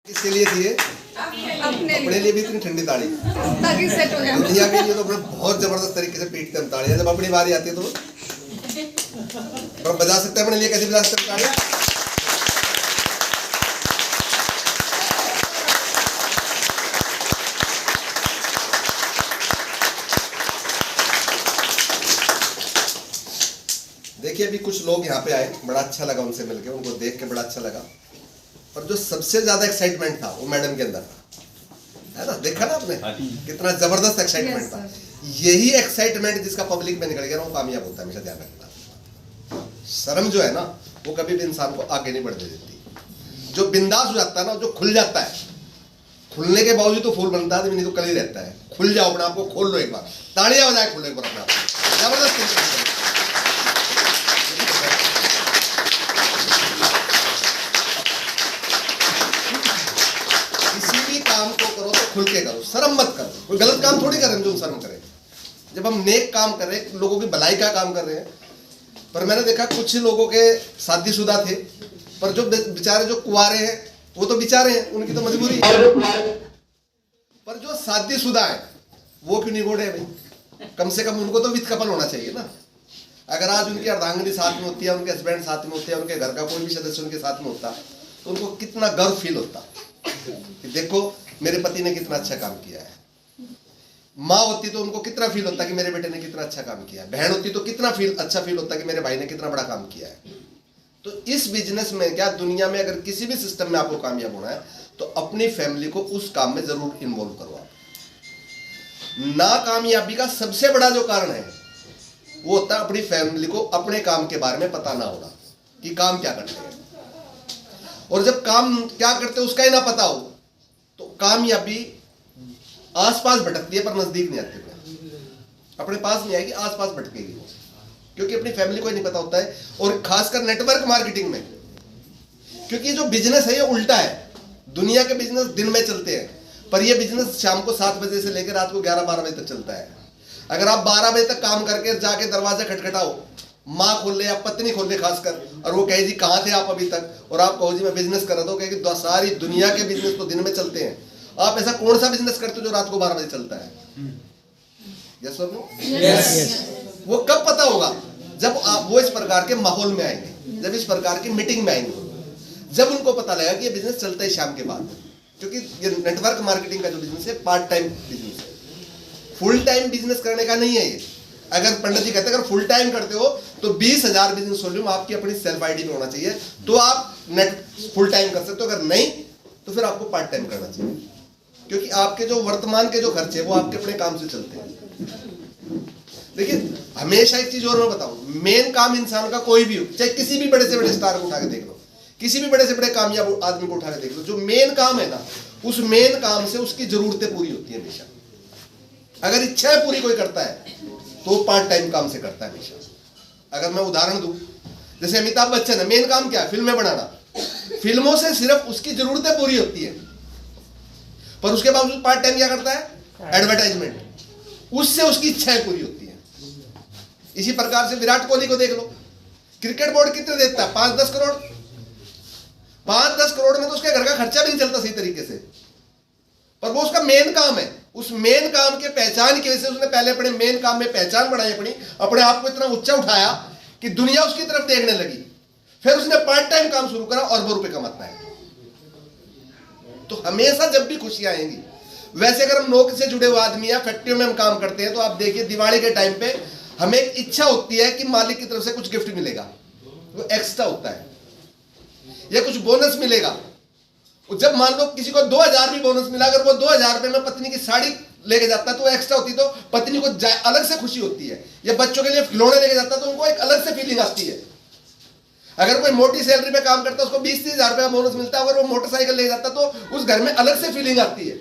किसके लिए थी ये? अपने लिए भी इतनी ठंडी ताड़ी ताकि सेट हो जाए। दुनिया के लिए तो अपने बहुत जबरदस्त तरीके से पीटते हम ताड़ियां। जब अपनी बारी आती है तो पर बजा सकते हैं अपने लिए। कैसे बजा सकते हैं ताड़ियां? देखिए अभी कुछ लोग यहाँ पे आए, बड़ा अच्छा लगा उनसे मिलके, उनको देख के बड़ा अच्छा लगा। पर जो सबसे ज्यादा एक्साइटमेंट था वो मैडम के अंदर था, है ना? देखा ना आपने कितना जबरदस्त एक्साइटमेंट था। यही एक्साइटमेंट जिसका पब्लिक में निकल गया ना वो कामयाब होता है। हमेशा ध्यान रखना, शर्म जो है ना वो कभी भी इंसान को आगे नहीं बढ़ने देती। जो बिंदास हो जाता है ना, जो खुल जाता है, खुलने के बावजूद तो फूल बनता है, नहीं तो कल ही रहता है। खुल जाओ, अपने आप को खोल लो एक बार, ताड़ियां बजाए खुलने पर अपने आप, जबरदस्त। काम को करो तो खुल के करो, शर्म मत करो। कोई गलत काम थोड़ी कर रहे हैं जो शर्म करें। जब हम नेक काम कर रहे हैं, लोगों की भलाई का काम कर रहे हैं। पर मैंने देखा कुछ लोगों के शादीशुदा थे, पर जो बेचारे जो कुंवारे हैं वो तो बेचारे हैं, उनकी तो मजबूरी है। पर जो शादीशुदा है वो क्यों नहीं गोड़े भाई? कम से कम उनको तो विध कपल होना चाहिए ना। अगर आज उनकी अर्धांगिनी साथ में होती है, उनके हस्बैंड साथ में होते हैं, उनके घर का कोई भी सदस्य उनके साथ में होता, तो उनको कितना गर्व फील होता कि देखो मेरे पति ने कितना अच्छा काम किया है। माँ होती तो उनको कितना फील होता कि मेरे बेटे ने कितना अच्छा काम किया है। बहन होती तो कितना अच्छा फील होता कि मेरे भाई ने कितना बड़ा काम किया है। तो इस बिजनेस में क्या, दुनिया में अगर किसी भी सिस्टम में आपको कामयाब होना है तो अपनी फैमिली को उस काम में जरूर इन्वॉल्व करो आप। नाकामयाबी का सबसे बड़ा जो कारण है वो होता है अपनी फैमिली को अपने काम के बारे में पता ना होना कि काम क्या करते हैं। और जब काम क्या करते हैं उसका ही ना पता हो तो कामयाबी आसपास भटकती है पर नजदीक नहीं आती। अपने पास नहीं आएगी, आसपास भटकेगी वो, क्योंकि अपनी फैमिली को ही नहीं पता होता है। और खासकर नेटवर्क मार्केटिंग में, क्योंकि जो बिजनेस है ये उल्टा है। दुनिया के बिजनेस दिन में चलते हैं, पर ये बिजनेस शाम को 7 बजे से लेकर रात को 11-12 बजे तक चलता है। अगर आप 12 बजे तक काम करके जाके दरवाजा खटखटाओ, माँ खोल ले या पत्नी खोल ले खासकर, और वो कहे जी कहाँ थे आप अभी तक, और आप कहो जी मैं बिजनेस कर रहा था, कहे कि सारी दुनिया के बिजनेस तो दिन में चलते हैं, आप ऐसा कौन सा बिजनेस करते हो जो रात को 12 बजे चलता है? यस और नो? वो कब पता होगा? जब आप वो इस प्रकार के माहौल में आएंगे, जब इस प्रकार की मीटिंग में आएंगे, जब उनको पता लगेगा कि ये बिजनेस चलता है शाम के बाद। क्योंकि ये नेटवर्क मार्केटिंग का जो बिजनेस है पार्ट टाइम बिजनेस है, फुल टाइम बिजनेस करने का नहीं है ये। अगर पंडित जी कहते हैं अगर फुल टाइम करते हो तो 20,000 बिजनेस वॉल्यूम आपकी अपनी सेल्फ आईडी में होना चाहिए, तो आप नेट फुल टाइम कर सकते हो। अगर नहीं तो फिर आपको पार्ट टाइम करना चाहिए, क्योंकि आपके जो वर्तमान के जो खर्चे वो आपके अपने काम से चलते हैं। देखिए हमेशा एक चीज और मैं बताऊं, मेन काम इंसान का कोई भी हो, चाहे किसी भी बड़े से बड़े स्टार को उठा के देख लो, किसी भी बड़े से बड़े कामयाब आदमी को उठा के देख लो, जो मेन काम है ना, उस मेन काम से उसकी जरूरतें पूरी होती है हमेशा। अगर इच्छाएं पूरी कोई करता है तो पार्ट टाइम काम से करता है हमेशा। अगर मैं उदाहरण दूं, जैसे अमिताभ बच्चन है, मेन काम क्या है? फिल्में बनाना। फिल्मों से सिर्फ उसकी जरूरतें पूरी होती है, पर उसके बावजूद पार्ट टाइम क्या करता है? एडवर्टाइजमेंट। उससे उसकी इच्छाएं पूरी होती है। इसी प्रकार से विराट कोहली को देख लो, क्रिकेट बोर्ड कितने देता है? 5-10 करोड़। 5-10 करोड़ में तो उसके घर का खर्चा भी नहीं चलता सही तरीके से, पर वो उसका मेन काम है। उस मेन काम के पहचान की वजह से उसने पहले अपने मेन काम में पहचान बढ़ाई, अपने आप को इतना ऊंचा उठाया कि दुनिया उसकी तरफ देखने लगी। फिर उसने पार्ट टाइम काम शुरू करा और 2 रुपए कमाता है। तो हमेशा जब भी खुशियां आएंगी, वैसे अगर हम नौकरी से जुड़े हुए आदमी या फैक्ट्रियों में हम काम करते हैं तो आप देखिए दिवाली के टाइम पे हमें एक इच्छा होती है कि मालिक की तरफ से कुछ गिफ्ट मिलेगा, वो एक्स्ट्रा होता है, या कुछ बोनस मिलेगा। जब मान लो किसी को 2,000 भी बोनस मिला, अगर वो 2,000 रुपए में पत्नी की साड़ी लेके जाता है तो एक्स्ट्रा होती, तो पत्नी को अलग से खुशी होती है। या बच्चों के लिए खिलौने लेके जाता तो उनको एक अलग से फीलिंग आती है। अगर कोई मोटी सैलरी पे काम करता है उसको 20-30 हजार रुपया बोनस मिलता है, अगर वो मोटरसाइकिल ले जाता तो उस घर में अलग से फीलिंग आती है।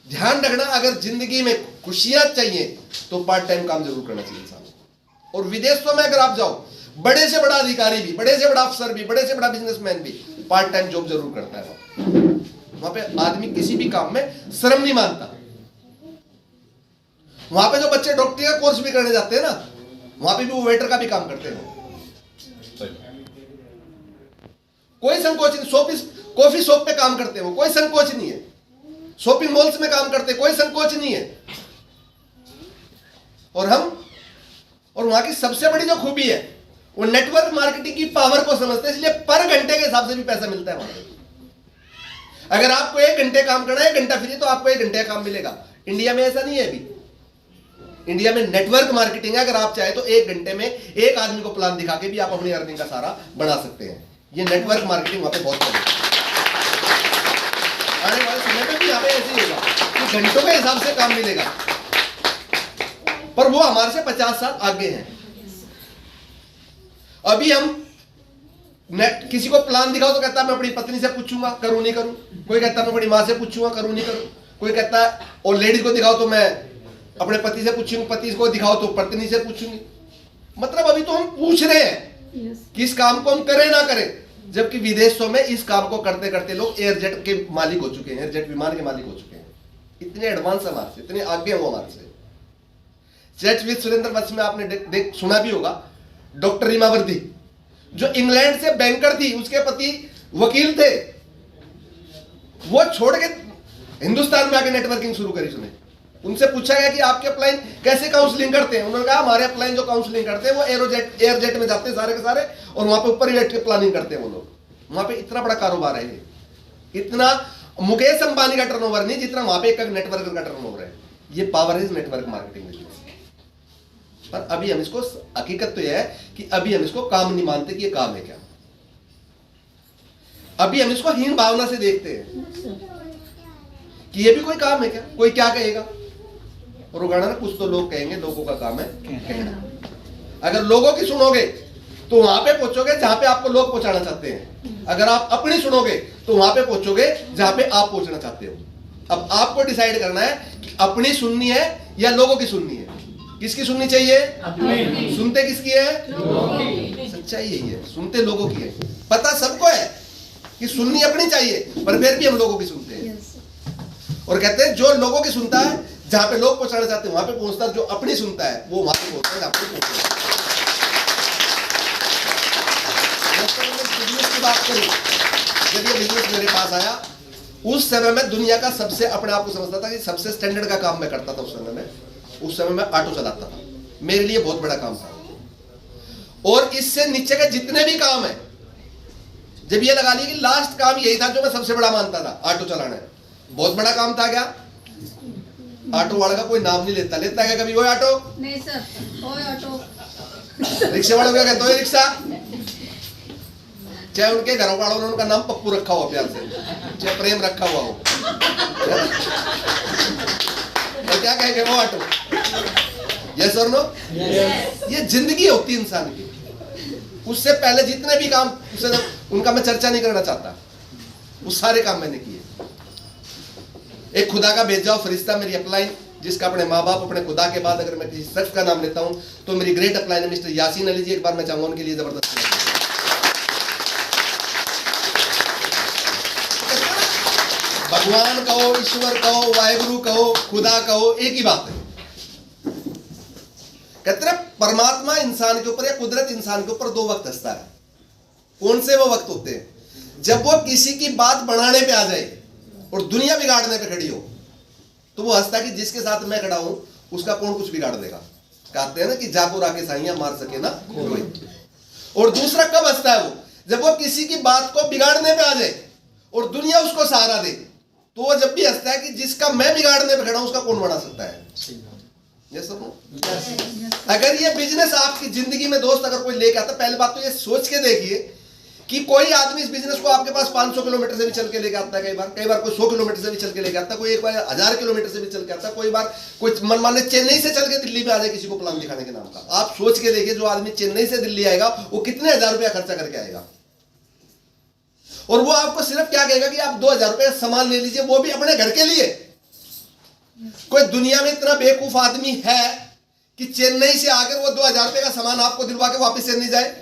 ध्यान रखना, अगर जिंदगी में खुशियां चाहिए तो पार्ट टाइम काम जरूर करना चाहिए इंसान को। और विदेशों में अगर आप जाओ, बड़े से बड़ा अधिकारी भी, बड़े से बड़ा अफसर भी, बड़े से बड़ा बिजनेसमैन भी पार्ट टाइम जॉब जरूर करता है। वहां पे आदमी किसी भी काम में शर्म नहीं मानता। वहां पे जो बच्चे डॉक्टरी का कोर्स भी करने जाते हैं ना, वहां पे भी वो वेटर का भी काम करते हैं। कोई संकोच नहीं, कॉफी शॉप पे काम करते हैं, वो कोई संकोच नहीं है। शॉपिंग मॉल्स में काम करते हैं, कोई संकोच नहीं है। और वहां की सबसे बड़ी जो खूबी है वो नेटवर्क मार्केटिंग की पावर को समझते हैं, इसलिए पर घंटे के हिसाब से भी पैसा मिलता है वहां। अगर आपको 1 घंटे काम करना है, 1 घंटा फ्री, तो आपको 1 घंटे का काम मिलेगा। इंडिया में ऐसा नहीं है अभी। इंडिया में नेटवर्क मार्केटिंग है, अगर आप चाहे तो 1 घंटे में एक आदमी को प्लान दिखा के भी आप अपनी अर्निंग का सारा बना सकते हैं। ये नेटवर्क मार्केटिंग वहां पे बहुत कम है। आने वाले समय में भी यहाँ पे ऐसे ही होगा कि घंटों के हिसाब से काम मिलेगा, पर वो हमारे से 50 साल आगे हैं। अभी हम किसी को प्लान दिखाओ तो कहता है मैं अपनी पत्नी से पूछूंगा, करूं नहीं करूं। कोई कहता है मैं अपनी मां से पूछूंगा, करूं नहीं करूं। कोई कहता है, और लेडीज को दिखाओ तो मैं अपने पति से पूछूंगी, पति को दिखाओ तो पत्नी से पूछूंगी। मतलब अभी तो हम पूछ रहे हैं कि इस काम को हम करें ना करें, जबकि विदेशों में इस काम को करते करते लोग एयरजेट के मालिक हो चुके हैं, एयरजेट विमान के मालिक हो चुके हैं। इतने एडवांस हमारे से, इतने आगे हैं वो हमारे से। चैट विद सुरेंद्र वत्स में आपने सुना भी होगा, डॉक्टर रीमा वर्दी जो इंग्लैंड से बैंकर थी, उसके पति वकील थे, वो छोड़ के हिंदुस्तान में आके नेटवर्किंग शुरू करी। सुने, उनसे पूछा गया कि आपके अपलाइन कैसे काउंसलिंग करते हैं। उन्होंने कहा हमारे अपलाइन जो काउंसलिंग करते हैं वो एयरजेट में जाते हैं सारे के सारे, और वहां पे ऊपर ही बैठ के प्लानिंग करते हैं वो लोग। वहां पे इतना बड़ा कारोबार है, इतना मुकेश अंबानी का टर्नओवर नहीं जितना वहां पे एक नेटवर्कर का टर्नओवर है। ये पावर है नेटवर्क मार्केटिंग में। पर अभी हम इसको, हकीकत तो यह है कि अभी हम इसको काम नहीं मानते कि ये काम है क्या। अभी हम इसको हीन भावना से देखते हैं कि ये भी कोई काम है क्या, कोई क्या कहेगा। और गाना ना, कुछ तो लोग कहेंगे, लोगों का काम है कहना। अगर लोगों की सुनोगे तो वहां पे पहुंचोगे जहां पे आपको लोग पहुंचाना चाहते हैं। अगर आप अपनी सुनोगे तो वहां पे पहुंचोगे जहां पे आप पहुंचना चाहते हो। अब आपको डिसाइड करना है कि अपनी सुननी है या लोगों की सुननी है। किसकी सुननी चाहिए? अपनी। सुनते किसकी है? लोगों की। सच्चाई यही है, सुनते लोगों की है। पता सबको है कि सुननी अपनी चाहिए, पर फिर भी हम लोगों की सुनते हैं। और कहते हैं जो लोगों की सुनता है, जहां पे लोग पहुंचाना चाहते हैं वहां पे पहुंचता है। जो अपनी सुनता है वो वहां पे पहुंचता है जहां पे पहुंचता है। बिजनेस की बात करूं, जब ये बिजनेस मेरे पास आया, उस समय में दुनिया का सबसे, अपने आप को समझता था कि सबसे स्टैंडर्ड का काम मैं करता था। उस समय मैं ऑटो चलाता था, मेरे लिए बहुत बड़ा काम था। और इससे नीचे के जितने भी काम है, जब ये लगा लिया कि लास्ट काम यही था जो मैं सबसे बड़ा मानता था, ऑटो चलाना है। बहुत बड़ा काम था क्या? ऑटो वाले का कोई नाम नहीं लेता है क्या कभी? वो ऑटो नहीं सर, कोई ऑटो। रिक्शे वालों क्या कहते हो? रिक्शा। चाहे उनके घरों वालों ने उनका नाम पप्पू रखा हुआ प्यार से, चाहे प्रेम रखा हुआ हो, तो क्या कहेंगे? वो ऑटो। यस और नो? ये जिंदगी होती है इंसान की। उससे पहले जितने भी काम, उससे उनका मैं चर्चा नहीं करना चाहता, वो सारे काम मैंने किए। एक खुदा का भेजा हुआ फरिश्ता, मेरी अपलाइन, जिसका अपने माँ बाप, अपने खुदा के बाद अगर मैं किसी शख्स का नाम लेता हूं तो मेरी ग्रेट अपलाइन है मिस्टर यासीन अली जी। एक बार मैं चाहूंगा उनके लिए जबरदस्त। भगवान कहो, ईश्वर कहो, वाहेगुरु कहो, खुदा कहो, एक ही बात है। कहते हैं परमात्मा इंसान के ऊपर या कुदरत इंसान के ऊपर 2 वक्त हंसता है। कौन से वो वक्त होते हैं? जब वो किसी की बात बढ़ाने पे आ जाए और दुनिया बिगाड़ने पे खड़ी हो, तो वो हंसता है कि जिसके साथ मैं खड़ा हूं उसका कौन कुछ बिगाड़ देगा। कहते हैं ना कि जापुर आके साइयां मार सके ना कोई। और दूसरा कब हंसता है वो? जब वो किसी की बात को बिगाड़ने पे आ जाए और दुनिया उसको सहारा दे, तो वो जब भी हंसता है कि जिसका मैं बिगाड़ने पे खड़ा हूं उसका कौन बना सकता है। ये सब अगर ये बिजनेस आपकी जिंदगी में दोस्त अगर कोई लेके आता, पहली बात तो ये सोच के देखिए कि कोई आदमी इस बिजनेस को आपके पास 500 किलोमीटर से भी चल के लेके आता है। कई बार कोई 100 किलोमीटर से भी चल के लेके आता है, कोई एक बार 1000 किलोमीटर से भी चल के आता है, कोई बार कोई मनमाने चेन्नई से चल के दिल्ली में आ जाए किसी को प्लान दिखाने के नाम का। आप सोच के देखिए, जो आदमी चेन्नई से दिल्ली आएगा वो कितने हजार रुपया खर्चा करके आएगा, और वो आपको सिर्फ क्या कहेगा कि आप 2000 रुपये सामान ले लीजिए, वो भी अपने घर के लिए। कोई दुनिया में इतना बेवकूफ आदमी है कि चेन्नई से आकर वो 2000 रुपये का सामान आपको दिलवा के वापस चेन्नई जाए?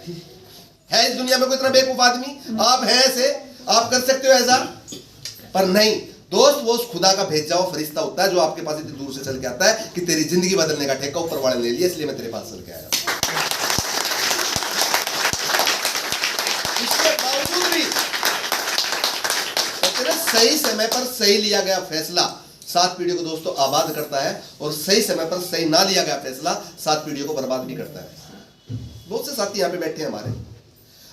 है इस दुनिया में कोई इतना बेवकूफ आदमी? आप हैं ऐसे, आप कर सकते हो ऐसा? पर नहीं दोस्त, वो उस खुदा का भेजा हुआ फरिश्ता होता है जो आपके पास इतनी दूर से चल के आता है कि तेरी जिंदगी बदलने का ठेका ऊपर वाले ले लिया, इसलिए मैं तेरे पास चल के आया। इसके बावजूद भी सही समय पर सही लिया गया फैसला 7 पीढ़ियों को दोस्तों आबाद करता है, और सही समय पर सही ना लिया गया फैसला 7 पीढ़ियों को बर्बाद भी करता है। बहुत से साथी यहाँ पे बैठे हैं हमारे,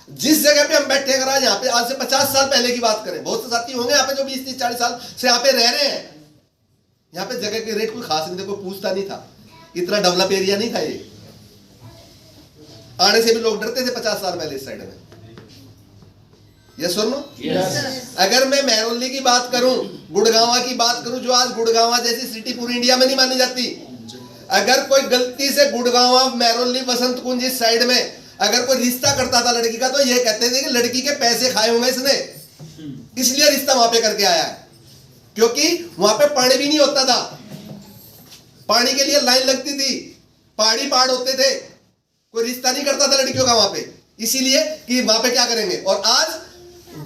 जिस जगह पे हम बैठे हैं, अगर आज यहाँ पे आज से 50 साल पहले की बात करें, बहुत से साथी होंगे यहाँ पे जो 20, 30, 40 साल से यहाँ पे रह रहे हैं। यहाँ पे जगह के रेट कोई खास नहीं थे, कोई पूछता नहीं था, इतना डेवलप एरिया नहीं था ये, आने से भी लोग डरते थे 50 साल पहले इस साइड में। यस और नो? अगर मैं मेहरौली की बात करूं, गुड़गांवा की बात करूं, जो आज गुड़गांवा जैसी सिटी पूरी इंडिया में नहीं मानी जाती, अगर कोई गलती से गुड़गांवा, मेहरौली, बसंत कुंज इस साइड में अगर कोई रिश्ता करता था लड़की का, तो ये कहते थे कि लड़की के पैसे खाए होंगे इसने, इसलिए रिश्ता वहां पे करके आया है, क्योंकि वहां पे पानी भी नहीं होता था, पानी के लिए लाइन लगती थी, पहाड़ होते थे, कोई रिश्ता नहीं करता था लड़कियों का वहां पे, इसीलिए कि वहां पे क्या करेंगे। और आज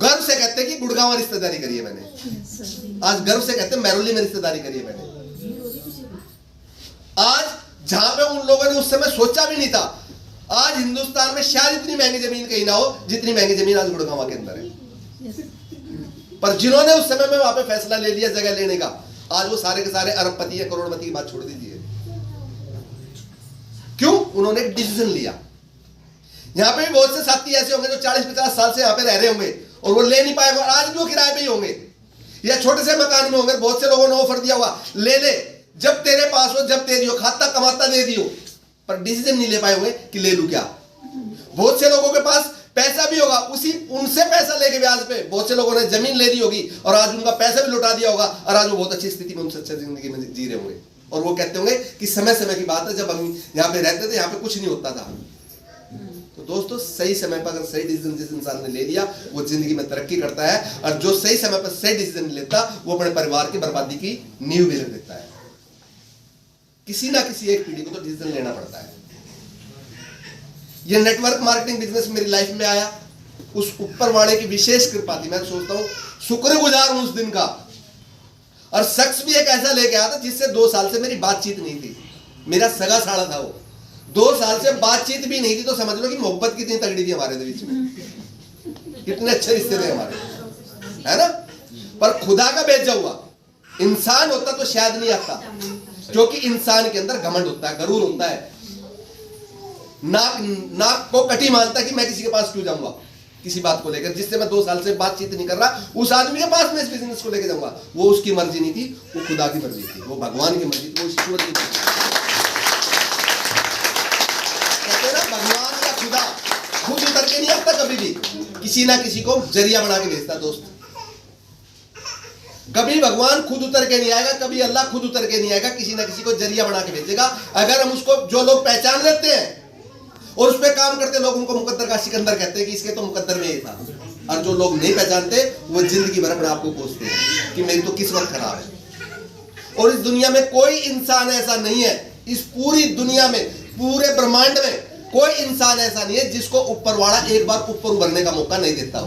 गर्व से कहते हैं कि गुड़गांव रिश्तेदारी करी है मैंने, आज गर्व से कहते हैं मेहरौली में रिश्तेदारी करी है मैंने। आज जहां पे उन लोगों ने उस समय सोचा भी नहीं था, आज हिंदुस्तान में शायद इतनी महंगी जमीन कहीं ना हो जितनी महंगी जमीन आज गुड़गांव के अंदर है। पर जिन्होंने उस समय में वहां पे फैसला ले लिया जगह लेने का, आज वो सारे के सारे अरबपति या करोड़पति की बात छोड़ दीजिए। क्यों? उन्होंने एक डिसीजन लिया। यहां पे भी बहुत से साथी ऐसे होंगे जो 40-50 साल से यहां पे रह रहे होंगे और वो ले नहीं पाए, आज भी वो किराए पे ही होंगे या छोटे से मकान में होंगे। बहुत से लोगों ने ऑफर दिया हुआ, ले ले, जब तेरे पास हो, जब दे दियो, खाता कमाता दे दियो, पर डिसीजन नहीं ले पाए होंगे कि ले लूं क्या। बहुत से लोगों के पास पैसा भी होगा, उनसे पैसा लेके ब्याज पे बहुत से लोगों ने जमीन ले दी होगी और आज उनका पैसा भी लुटा दिया होगा, और आज वो बहुत अच्छी स्थिति में, उनसे अच्छी जिंदगी में जी रहे होंगे। और वो कहते होंगे कि समय समय की बात है, जब हम यहाँ पे रहते थे यहाँ पे कुछ नहीं होता था। तो दोस्तों, सही समय पर अगर सही डिसीजन जिस इंसान ने ले लिया, वो जिंदगी में तरक्की करता है, और जो सही समय पर सही डिसीजन लेता, वो अपने परिवार की बर्बादी की नींव भी रख देता है। किसी ना किसी एक पीढ़ी को तो डिसीजन लेना पड़ता है। ये नेटवर्क मार्केटिंग बिजनेस मेरी लाइफ में आया, उस ऊपर वाले की विशेष कृपा थी। मैं सोचता हूं, शुक्रगुजार हूं उस दिन का। और शख्स भी एक ऐसा लेके आया था जिससे 2 साल से मेरी बातचीत नहीं थी, मेरा सगा साड़ा था वो, 2 साल से बातचीत भी नहीं थी। तो समझ लो कि मोहब्बत कितनी तगड़ी थी हमारे बीच में, कितने अच्छे रिश्ते थे हमारे, है ना। पर खुदा का भेजा हुआ इंसान होता तो शायद नहीं आता, क्योंकि इंसान के अंदर घमंड होता है, गरूर होता है, नाक को कटी मानता कि मैं किसी के पास क्यों जाऊंगा किसी बात को लेकर, जिससे मैं 2 साल से बातचीत नहीं कर रहा, उस आदमी के पास मैं इस बिजनेस को लेकर जाऊंगा। वो उसकी मर्जी नहीं थी, वो खुदा की मर्जी थी, वो भगवान की मर्जी थी, वो ईश्वर की मर्जी थी। कहते हैं ना, भगवान या खुदा खुद उतर के नहीं आता, कभी भी किसी ना किसी को जरिया बना के भेजता। दोस्त, कभी भगवान खुद उतर के नहीं आएगा, कभी अल्लाह खुद उतर के नहीं आएगा, किसी ना किसी को जरिया बना के भेजेगा। अगर हम उसको, जो लोग पहचान लेते हैं और उस पर काम करते, लोग उनको मुकद्दर का सिकंदर कहते हैं कि इसके तो मुकद्दर में ही था। और जो लोग नहीं पहचानते, वो जिंदगी भर अपने आप को कोसते हैं कि मेरी तो किस्मत खराब है। और इस दुनिया में कोई इंसान ऐसा नहीं है, इस पूरी दुनिया में, पूरे ब्रह्मांड में कोई इंसान ऐसा नहीं है जिसको ऊपर वाला एक बार ऊपर उभरने का मौका नहीं देता।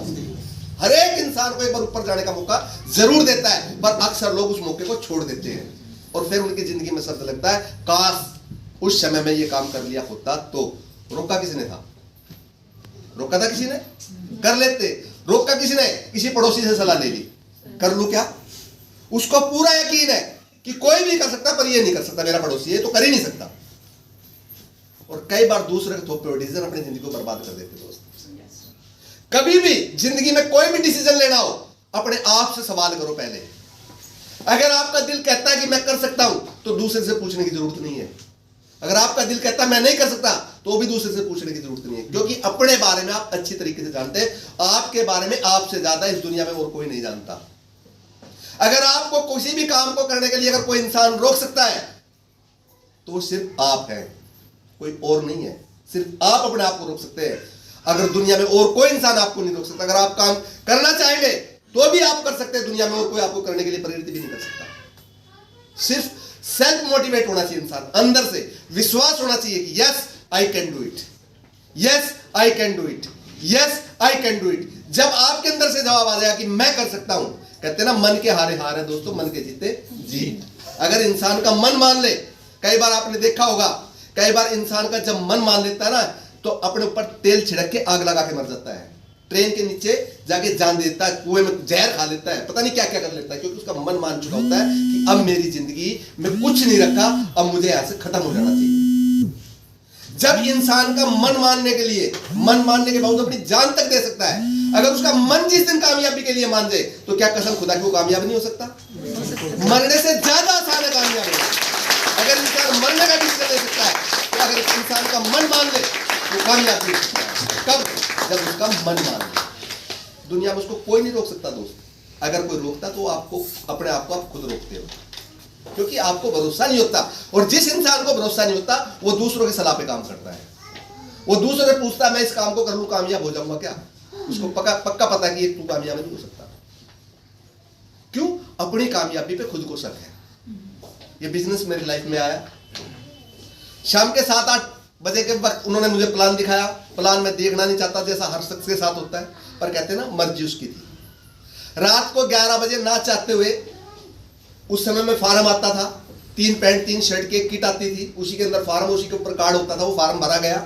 हर एक इंसान को एक बार ऊपर जाने का मौका जरूर देता है, पर अक्सर लोग उस मौके को छोड़ देते हैं और फिर उनकी जिंदगी में शब्द लगता है, काश उस समय में ये काम कर लिया होता तो। रोका किसने था? रोका था किसी ने? कर लेते। रोका किसी ने? किसी पड़ोसी से सलाह ले ली, कर लूं क्या? उसको पूरा यकीन है कि कोई भी कर सकता, पर ये नहीं कर सकता, मेरा पड़ोसी ये तो कर ही नहीं सकता। और कई बार दूसरे के थोपे हुए डिसीजन अपनी जिंदगी को बर्बाद कर देते। दोस्त, कभी भी जिंदगी में कोई भी डिसीजन लेना हो, अपने आप से सवाल करो पहले। अगर आपका दिल कहता है कि मैं कर सकता हूं, तो दूसरे से पूछने की जरूरत नहीं है। अगर आपका दिल कहता है मैं नहीं कर सकता, तो भी दूसरे से पूछने की जरूरत नहीं है, क्योंकि अपने बारे में आप अच्छी तरीके से जानते हैं। आपके बारे में आपसे ज्यादा इस दुनिया में और कोई नहीं जानता। अगर आपको किसी भी काम को करने के लिए अगर कोई इंसान रोक सकता है, तो वो सिर्फ आप हैं, कोई और नहीं है। सिर्फ आप अपने आप को रोक सकते हैं। अगर दुनिया में और कोई इंसान आपको नहीं रोक सकता। अगर आप काम करना चाहेंगे तो भी आप कर सकते हैं, दुनिया में और कोई आपको करने के लिए प्रेरित भी नहीं कर सकता। सिर्फ सेल्फ मोटिवेट होना चाहिए इंसान, अंदर से विश्वास होना चाहिए कि yes I can do it, yes I can do it, yes I can do it. जब आपके अंदर से जवाब आ जाएगा कि मैं कर सकता हूं, कहते हैं ना, मन के हारे हार है दोस्तों, मन के जीते जीत। अगर इंसान का मन मान ले, कई बार आपने देखा होगा, कई बार इंसान का जब मन मान लेता है ना, तो अपने ऊपर तेल छिड़क के आग लगा के मर जाता है। ट्रेन के नीचे जाके जान देता है, कुएं में जहर खा लेता है, पता नहीं क्या क्या कर लेता है, क्योंकि उसका मन मान चुका होता है कि अब मेरी जिंदगी में कुछ नहीं रखा, अब मुझे यहां से खत्म हो जाना चाहिए। जब इंसान का मन मानने के बावजूद अपनी जान तक दे सकता है, अगर उसका मन जिस दिन कामयाबी के लिए मान जाए तो क्या कसम खुदा की वो कामयाब नहीं हो सकता? मरने से ज्यादा आसान है कामयाब होना। अगर इंसान मरने का डिसीजन ले सकता है, तो अगर इंसान का मन मान ले तो कामयाब नहीं हो सकता है। कब? जब उसका मन मान ले। दुनिया में उसको कोई नहीं रोक सकता दोस्त। अगर कोई रोकता तो आपको अपने आप को आप खुद रोकते हो, क्योंकि आपको भरोसा नहीं होता। और जिस इंसान को भरोसा नहीं होता वो दूसरों की सलाह पे काम करता है। वो दूसरों से पूछता है मैं इस काम को कर लूं, कामयाब हो जाऊंगा क्या? उसको पक्का पता है कि तू कामयाब नहीं हो सकता। क्यों? अपनी कामयाबी पे खुद को शक है। ये बिजनेस मेरी लाइफ में आया, शाम के 7-8 बजे के वक्त उन्होंने मुझे प्लान दिखाया। प्लान मैं देखना नहीं चाहता, जैसा हर शख्स के साथ होता है, पर कहते हैं ना मर्जी उसकी थी। रात को 11 बजे ना चाहते हुए, उस समय में फार्म आता था, 3 पैंट 3 शर्ट की एक किट आती थी, उसी के अंदर फार्म, उसी के ऊपर कार्ड होता था, वो फार्म भरा गया।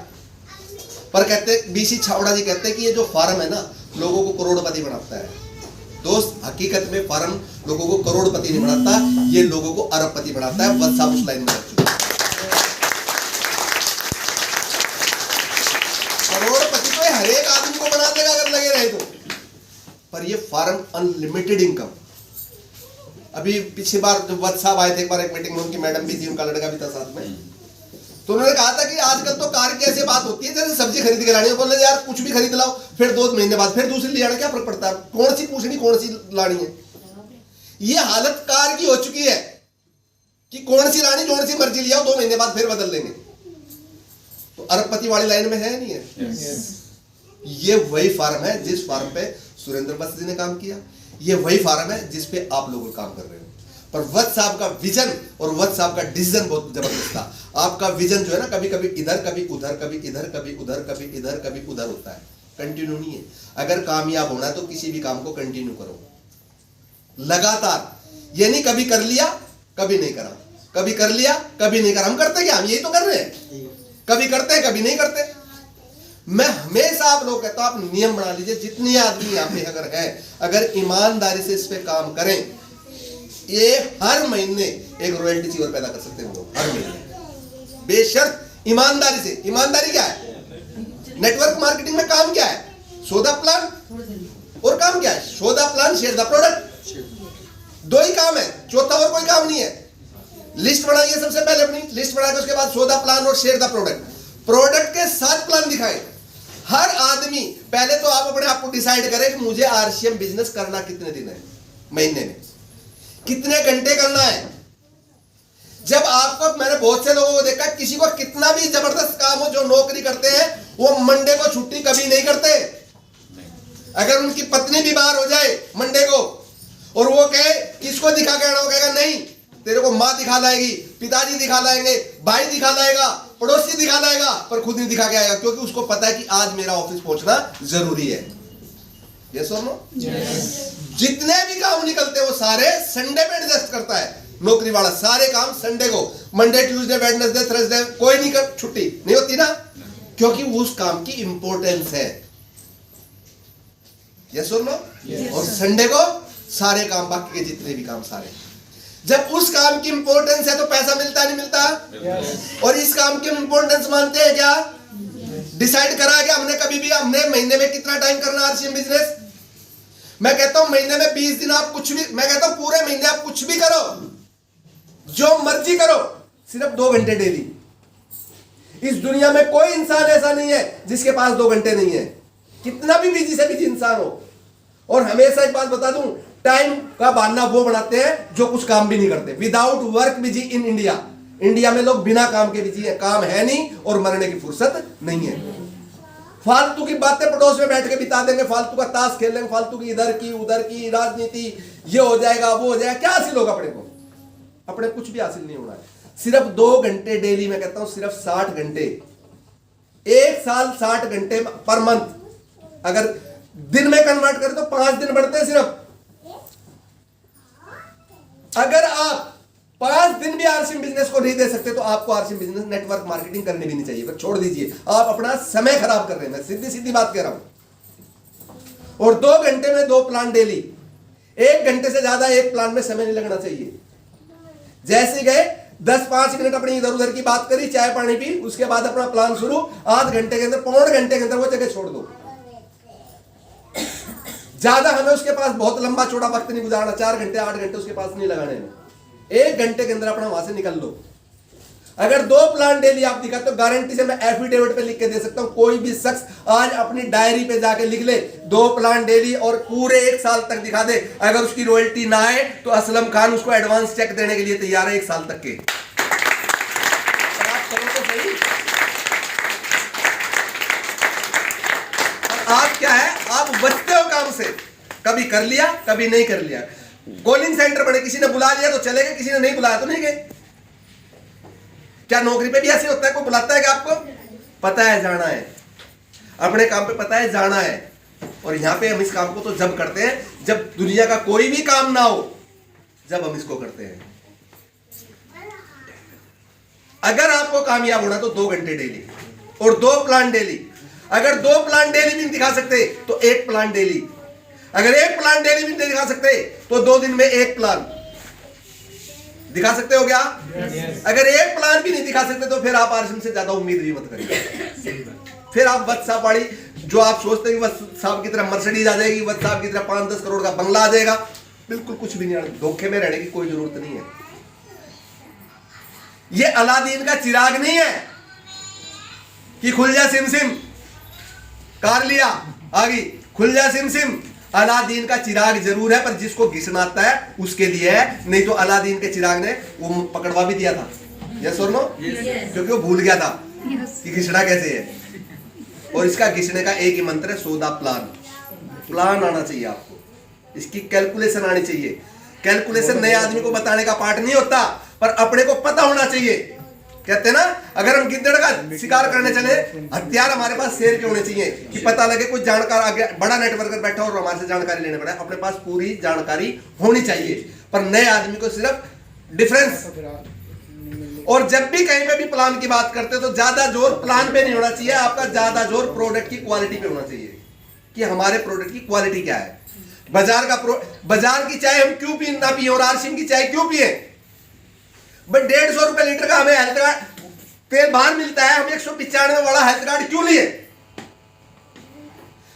पर कहते बीसी छावड़ा जी कहते कि ये जो फार्म है ना लोगों को करोड़पति बनाता है। दोस्त, हकीकत में फार्म लोगों को करोड़पति नहीं बनाता, ये लोगों को अरबपति बनाता है। बस साहब उस लाइन में लग चुके हैं। करोड़पति तो हर एक आदमी को बना देगा अगर लगे रहे तो, पर ये फार्म अनलिमिटेड इनकम। अभी पिछली बार जब वत्स साहब आए थे एक बार एक मीटिंग में, उनकी मैडम भी थी, उनका लड़का भी था साथ में, तो उन्होंने कहा था कि आजकल तो कार की ऐसी बात होती है जैसे सब्जी खरीद के लानी है। बोले यार कुछ भी खरीद लाओ, फिर 2 महीने बाद फिर दूसरी ले आना, क्या फर्क पड़ता है? कौन सी पूछनी कौन सी लानी है? ये हालत कार की हो चुकी है कि कौन सी लानी, कौन सी मर्जी लिया, 2 महीने बाद फिर बदल देंगे। तो अरबपति वाली लाइन में है नहीं है? ये वही फार्म है जिस फार्म पे सुरेंद्र वत्स जी ने काम किया, ये वही फार्म है जिस पे आप लोग काम कर रहे हो। पर वत्स साहब का विजन और वत्स साहब का डिसीजन बहुत जबरदस्त था। आपका विजन जो है ना, कभी कभी इधर, कभी उधर, कभी इधर, कभी उधर, कभी इधर, कभी उधर होता है, कंटिन्यू नहीं है। अगर कामयाब होना है तो किसी भी काम को कंटिन्यू करो, लगातार। ये नहीं कभी कर लिया कभी नहीं करा, कभी कर लिया कभी नहीं करा। हम करते क्या? हम यही तो कर रहे हैं, कभी करते हैं कभी नहीं करते। मैं हमेशा आप लोग कहता हूं, आप नियम बना लीजिए, जितने आदमी यहाँ पे अगर है, अगर ईमानदारी से इस पे काम करें, ये हर महीने एक रॉयल्टी चीज और पैदा कर सकते हैं लोग, हर महीने बेशर्त ईमानदारी से। ईमानदारी क्या है? नेटवर्क मार्केटिंग में काम क्या है? शो द प्लान, और काम क्या है? Show the plan, share the product. 2 ही काम है, चौथा और कोई काम नहीं है। लिस्ट बनाइए सबसे पहले, अपनी लिस्ट बना के उसके बाद शो द प्लान और शेयर द प्रोडक्ट। प्रोडक्ट के 7 प्लान दिखाएं। हर आदमी पहले तो आप अपने आप को डिसाइड करें कि मुझे आरसीएम बिजनेस करना कितने दिन है, महीने में कितने घंटे करना है। जब आपको, मैंने बहुत से लोगों को देखा, किसी को कितना भी जबरदस्त काम हो, जो नौकरी करते हैं, वो मंडे को छुट्टी कभी नहीं करते। अगर उनकी पत्नी भी बाहर हो जाए मंडे को और वो कहे किसको दिखा के आना, वो कहेगा नहीं, तेरे को माँ दिखा लाएगी, पिताजी दिखा लाएंगे, भाई दिखा लाएगा, पड़ोसी दिखा लाएगा, पर खुद नहीं दिखा के आएगा, क्योंकि उसको पता है कि आज मेरा ऑफिस पहुंचना जरूरी है। यस और नो? जितने भी काम निकलते हैं वो सारे संडे पे एडजस्ट करता है नौकरी वाला। सारे काम संडे को, मंडे ट्यूसडे वेडनेसडे थर्सडे कोई नहीं कर, छुट्टी नहीं होती ना, क्योंकि उस काम की इंपॉर्टेंस है। यस और नो? और संडे को सारे काम, बाकी के जितने भी काम सारे। जब उस काम की इंपॉर्टेंस है तो पैसा मिलता नहीं मिलता? और इस काम की इंपॉर्टेंस मानते हैं क्या? डिसाइड करा क्या हमने कभी भी? हमने महीने में कितना टाइम करना आरसीएम बिजनेस? मैं कहता हूं महीने में 20 दिन आप कुछ भी, मैं कहता हूं पूरे महीने आप कुछ भी करो, जो मर्जी करो, सिर्फ 2 घंटे डेली। इस दुनिया में कोई इंसान ऐसा नहीं है जिसके पास 2 घंटे नहीं है, कितना भी बिजी से बिजी इंसान हो। और हमेशा एक बात बता दूं, टाइम का बहाना वो बनाते हैं जो कुछ काम भी नहीं करते। Without work busy in India. India में लोग बिना काम के बिजी है, काम है नहीं और मरने की फुर्सत नहीं है। फालतू की बातें पड़ोस में बैठ के बिता देंगे, फालतू का ताश खेल लेंगे, फालतू की इधर की उधर की राजनीति, ये हो जाएगा वो हो जाएगा। क्या हासिल होगा अपने को? अपने कुछ भी हासिल नहीं होना है। सिर्फ 2 घंटे डेली, मैं कहता हूं सिर्फ 60 घंटे, 1 साल 60 घंटे पर मंथ। अगर दिन में कन्वर्ट करें तो 5 दिन बढ़ते हैं सिर्फ। अगर आप 5 दिन भी आरसीएम बिजनेस को नहीं दे सकते तो आपको आरसीएम बिजनेस नेटवर्क मार्केटिंग करनी भी नहीं चाहिए, पर छोड़ दीजिए। आप अपना समय खराब कर रहे हैं, मैं सीधी सीधी बात कह रहा हूं। और 2 घंटे में 2 प्लान डेली। 1 घंटे से ज्यादा एक प्लान में समय नहीं लगना चाहिए। जैसे गए 10-5 मिनट अपनी इधर उधर की बात करी, चाय पानी पी, उसके बाद अपना प्लान शुरू। आध घंटे के अंदर, पौन घंटे के अंदर वो जगह छोड़ दो। ज्यादा हमें उसके पास बहुत लंबा चौड़ा वक्त नहीं गुजारना, 4 घंटे 8 घंटे उसके पास नहीं लगाने में। 1 घंटे के अंदर अपना वहां से निकल लो। अगर 2 प्लान डेली आप दिखा तो गारंटी से मैं एफिडेविट पे लिख के दे सकता हूं, कोई भी शख्स आज अपनी डायरी पे जाके लिख ले 2 प्लान डेली और पूरे 1 साल तक दिखा दे, अगर उसकी रॉयल्टी ना आए तो असलम खान उसको एडवांस चेक देने के लिए तैयार है 1 साल तक के। आप करो तो सही। आप क्या है, आप बचते हो काम से, कभी कर लिया कभी नहीं कर लिया। कॉलिंग सेंटर पड़े, किसी ने बुला लिया तो चले गए, किसी ने नहीं बुलाया तो नहीं गए। क्या नौकरी पे भी ऐसे होता है? कोई बुलाता है कि आपको पता है जाना है, अपने काम पे पता है जाना है। और यहां पे हम इस काम को तो जब करते हैं जब दुनिया का कोई भी काम ना हो, जब हम इसको करते हैं। अगर आपको कामयाब होना तो 2 घंटे डेली और 2 प्लान डेली। अगर 2 प्लान डेली भी नहीं दिखा सकते तो 1 प्लान डेली। अगर 1 प्लान डेली भी नहीं दिखा सकते तो 2 दिन में 1 प्लान दिखा सकते हो क्या? अगर 1 प्लान भी नहीं दिखा सकते तो फिर आप आरसीएम से ज्यादा उम्मीद भी मत करिए। फिर आप वत्स साहब वाली जो आप सोचते हैं वत्स साहब की तरह मर्सिडीज आ जाएगी, वत्स साहब की तरह 5-10 करोड़ का बंगला आ जाएगा, बिल्कुल कुछ भी नहीं। धोखे में रहने की कोई जरूरत नहीं है। ये अलादीन का चिराग नहीं है कि खुल जा सिम सिम, कार लिया आगे खुल जा सिम सिम। अलादीन का चिराग जरूर है, पर जिसको घिसना आता है उसके लिए है। नहीं तो अलादीन के चिराग ने वो पकड़वा भी दिया था, यस और नो, क्योंकि वो भूल गया था कि घिसना कैसे है। और इसका घिसने का एक ही मंत्र है, सौदा प्लान। प्लान आना चाहिए आपको, इसकी कैलकुलेशन आनी चाहिए। कैलकुलेशन नए आदमी को बताने का पार्ट नहीं होता, पर अपने को पता होना चाहिए। कहते हैं ना, अगर हम गिद्दड़ का शिकार करने चले, हथियार हमारे पास शेर के होने चाहिए कि पता लगे कोई जानकार आगे बड़ा नेटवर्कर बैठा और हमारे से जानकारी लेने पड़े। अपने पास पूरी जानकारी होनी चाहिए, पर नए आदमी को सिर्फ डिफरेंस। और जब भी कहीं पे भी प्लान की बात करते हो तो ज्यादा जोर प्लान पे नहीं होना चाहिए, आपका ज्यादा जोर प्रोडक्ट की क्वालिटी पे होना चाहिए कि हमारे प्रोडक्ट की क्वालिटी क्या है। बाजार की चाय हम क्यों पी ना पिए और आरसीएम की चाय क्यों पिए? बट 150 रुपए लीटर का हमें हेल्थ कार्ड तेल बाहर मिलता है, हम 195 वाला हेल्थ कार्ड क्यों लिए?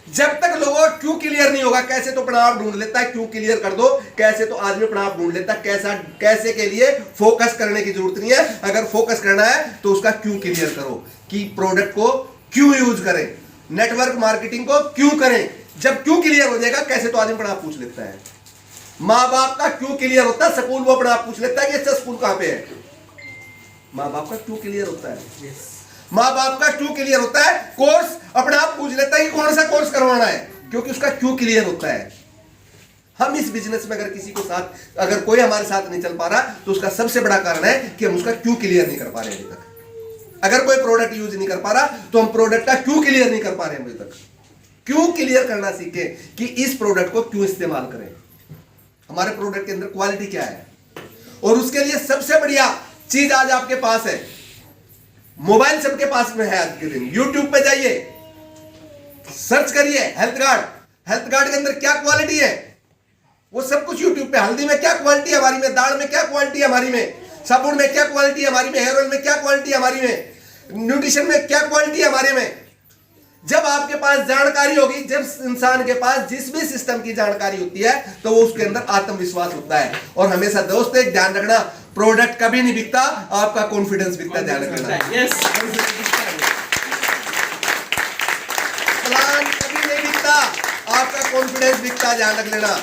जब तक लोगों को क्यों क्लियर नहीं होगा, कैसे तो अपना आप ढूंढ लेता है, क्यों क्लियर कर दो, कैसे तो आदमी अपना आप ढूंढ लेता है। कैसे के लिए फोकस करने की जरूरत नहीं है। अगर फोकस करना है तो उसका क्यों क्लियर करो कि प्रोडक्ट को क्यों यूज करें, नेटवर्क मार्केटिंग को क्यों करें। जब क्यों क्लियर हो जाएगा, कैसे तो आदमी अपना आप पूछ लेता है। माँ बाप का क्यों क्लियर होता है, स्कूल वो अपना आप पूछ लेता है कि अच्छा स्कूल कहां पे है। माँ बाप का क्यों क्लियर होता है, माँ बाप का क्यों क्लियर होता है। कोर्स अपने आप पूछ लेता है कि कौन सा कोर्स करवाना है, क्योंकि उसका क्यों क्लियर होता है। हम इस बिजनेस में अगर किसी को साथ, अगर कोई हमारे साथ नहीं चल पा रहा तो उसका सबसे बड़ा कारण है कि हम उसका क्यों क्लियर नहीं कर पा रहे अभी तक। अगर कोई प्रोडक्ट यूज नहीं कर पा रहा तो हम प्रोडक्ट का क्यों क्लियर नहीं कर पा रहे अभी तक। क्यों क्लियर करना सीखें कि इस प्रोडक्ट को क्यों इस्तेमाल करें, हमारे प्रोडक्ट के अंदर क्वालिटी क्या है। और उसके लिए सबसे बढ़िया चीज आज आपके पास है, मोबाइल सबके पास में है आज के दिन। यूट्यूब पे जाइए, सर्च करिए हेल्थ गार्ड। हेल्थ गार्ड के अंदर क्या क्वालिटी है वो सब कुछ यूट्यूब पे। हल्दी में क्या क्वालिटी है हमारी में, दाल में क्या क्वालिटी है हमारी में, साबुन में क्या क्वालिटी है हमारी में, हेयर ऑयल में क्या क्वालिटी है हमारी में, न्यूट्रिशन में क्या क्वालिटी है हमारे में। जब आपके पास जानकारी होगी, जब इंसान के पास जिस भी सिस्टम की जानकारी होती है तो वो उसके अंदर आत्मविश्वास होता है। और हमेशा दोस्त एक ध्यान रखना, प्रोडक्ट कभी नहीं बिकता, आपका कॉन्फिडेंस बिकता है। ध्यान रखना, प्लान कभी नहीं बिकता, आपका कॉन्फिडेंस बिकता है। ध्यान रख लेना,